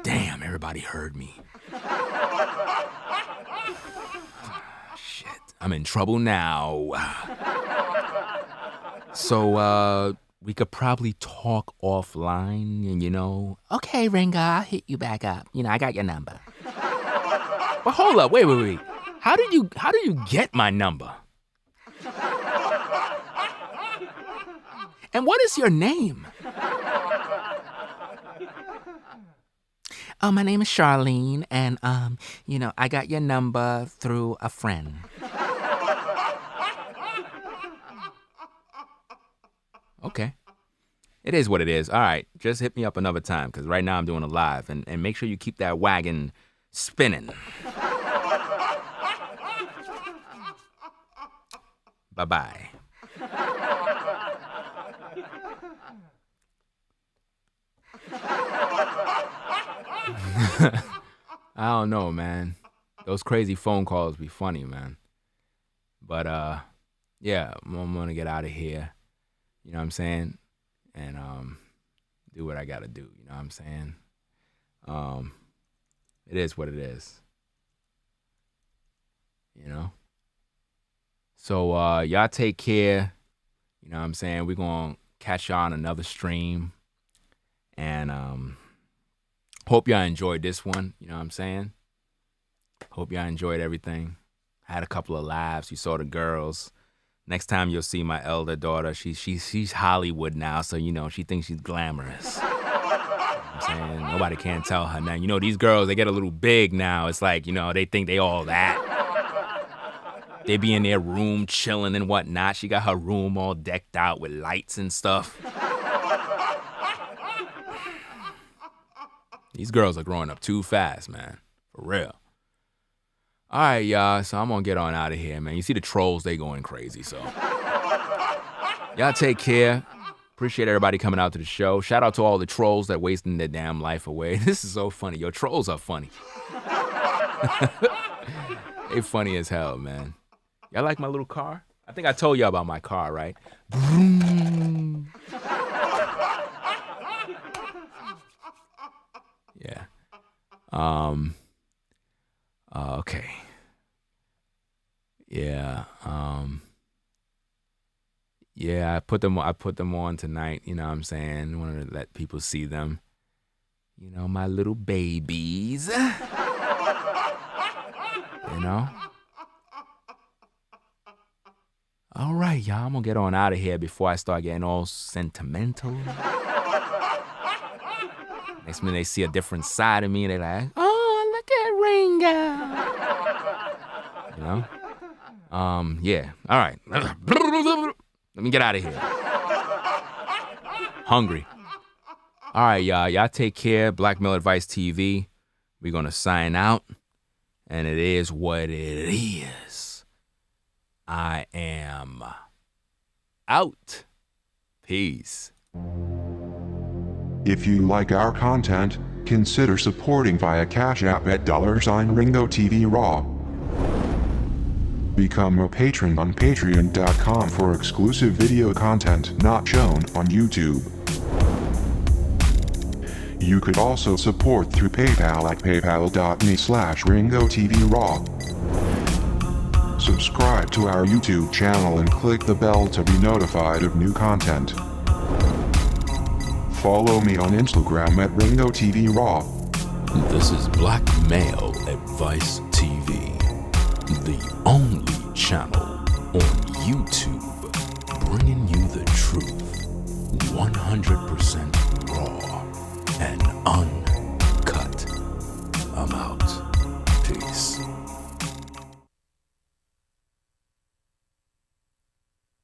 Damn, everybody heard me. Shit, I'm in trouble now. So, we could probably talk offline and, Okay, Ringo, I'll hit you back up. I got your number. But hold up, wait. How do you get my number? And what is your name? Oh, my name is Charlene, and, I got your number through a friend. Okay. It is what it is. All right, just hit me up another time, because right now I'm doing a live, and make sure you keep that wagon spinning. Bye-bye. I don't know, man. Those crazy phone calls be funny, man. But, yeah, I'm gonna get out of here. You know what I'm saying? And do what I gotta do. You know what I'm saying? It is what it is. So y'all take care. You know what I'm saying? We're gonna catch y'all on another stream. And hope y'all enjoyed this one. You know what I'm saying? Hope y'all enjoyed everything. Had a couple of laughs. You saw the girls. Next time you'll see my elder daughter, she's Hollywood now, so she thinks she's glamorous. You know what I'm saying? Nobody can tell her now. These girls, they get a little big now. It's like, they think they all that. They be in their room chilling and whatnot. She got her room all decked out with lights and stuff. These girls are growing up too fast, man. For real. All right, y'all, so I'm gonna get on out of here, man. You see the trolls, they going crazy, so. Y'all take care. Appreciate everybody coming out to the show. Shout out to all the trolls that wasting their damn life away. This is so funny. Yo, trolls are funny. They funny as hell, man. Y'all like my little car? I think I told y'all about my car, right? Yeah. Okay. Yeah. Yeah, I put them on tonight, you know what I'm saying? Wanted to let people see them. My little babies. All right, y'all, I'm gonna get on out of here before I start getting all sentimental. Next minute they see a different side of me and they're like, oh, look at Ringo. Yeah. All right. Let me get out of here. Hungry. All right, y'all. Y'all take care. Black Male Advice TV. We're gonna sign out. And it is what it is. I am out. Peace. If you like our content, consider supporting via Cash App at $Ringo TV Raw. Become a patron on patreon.com for exclusive video content not shown on YouTube. You could also support through PayPal at paypal.me/Ringo TV Raw. Subscribe to our YouTube channel and click the bell to be notified of new content. Follow me on Instagram at Ringo TV Raw. This is Black Male Advice TV, the only channel on YouTube bringing you the truth, 100% raw and uncut. I'm out.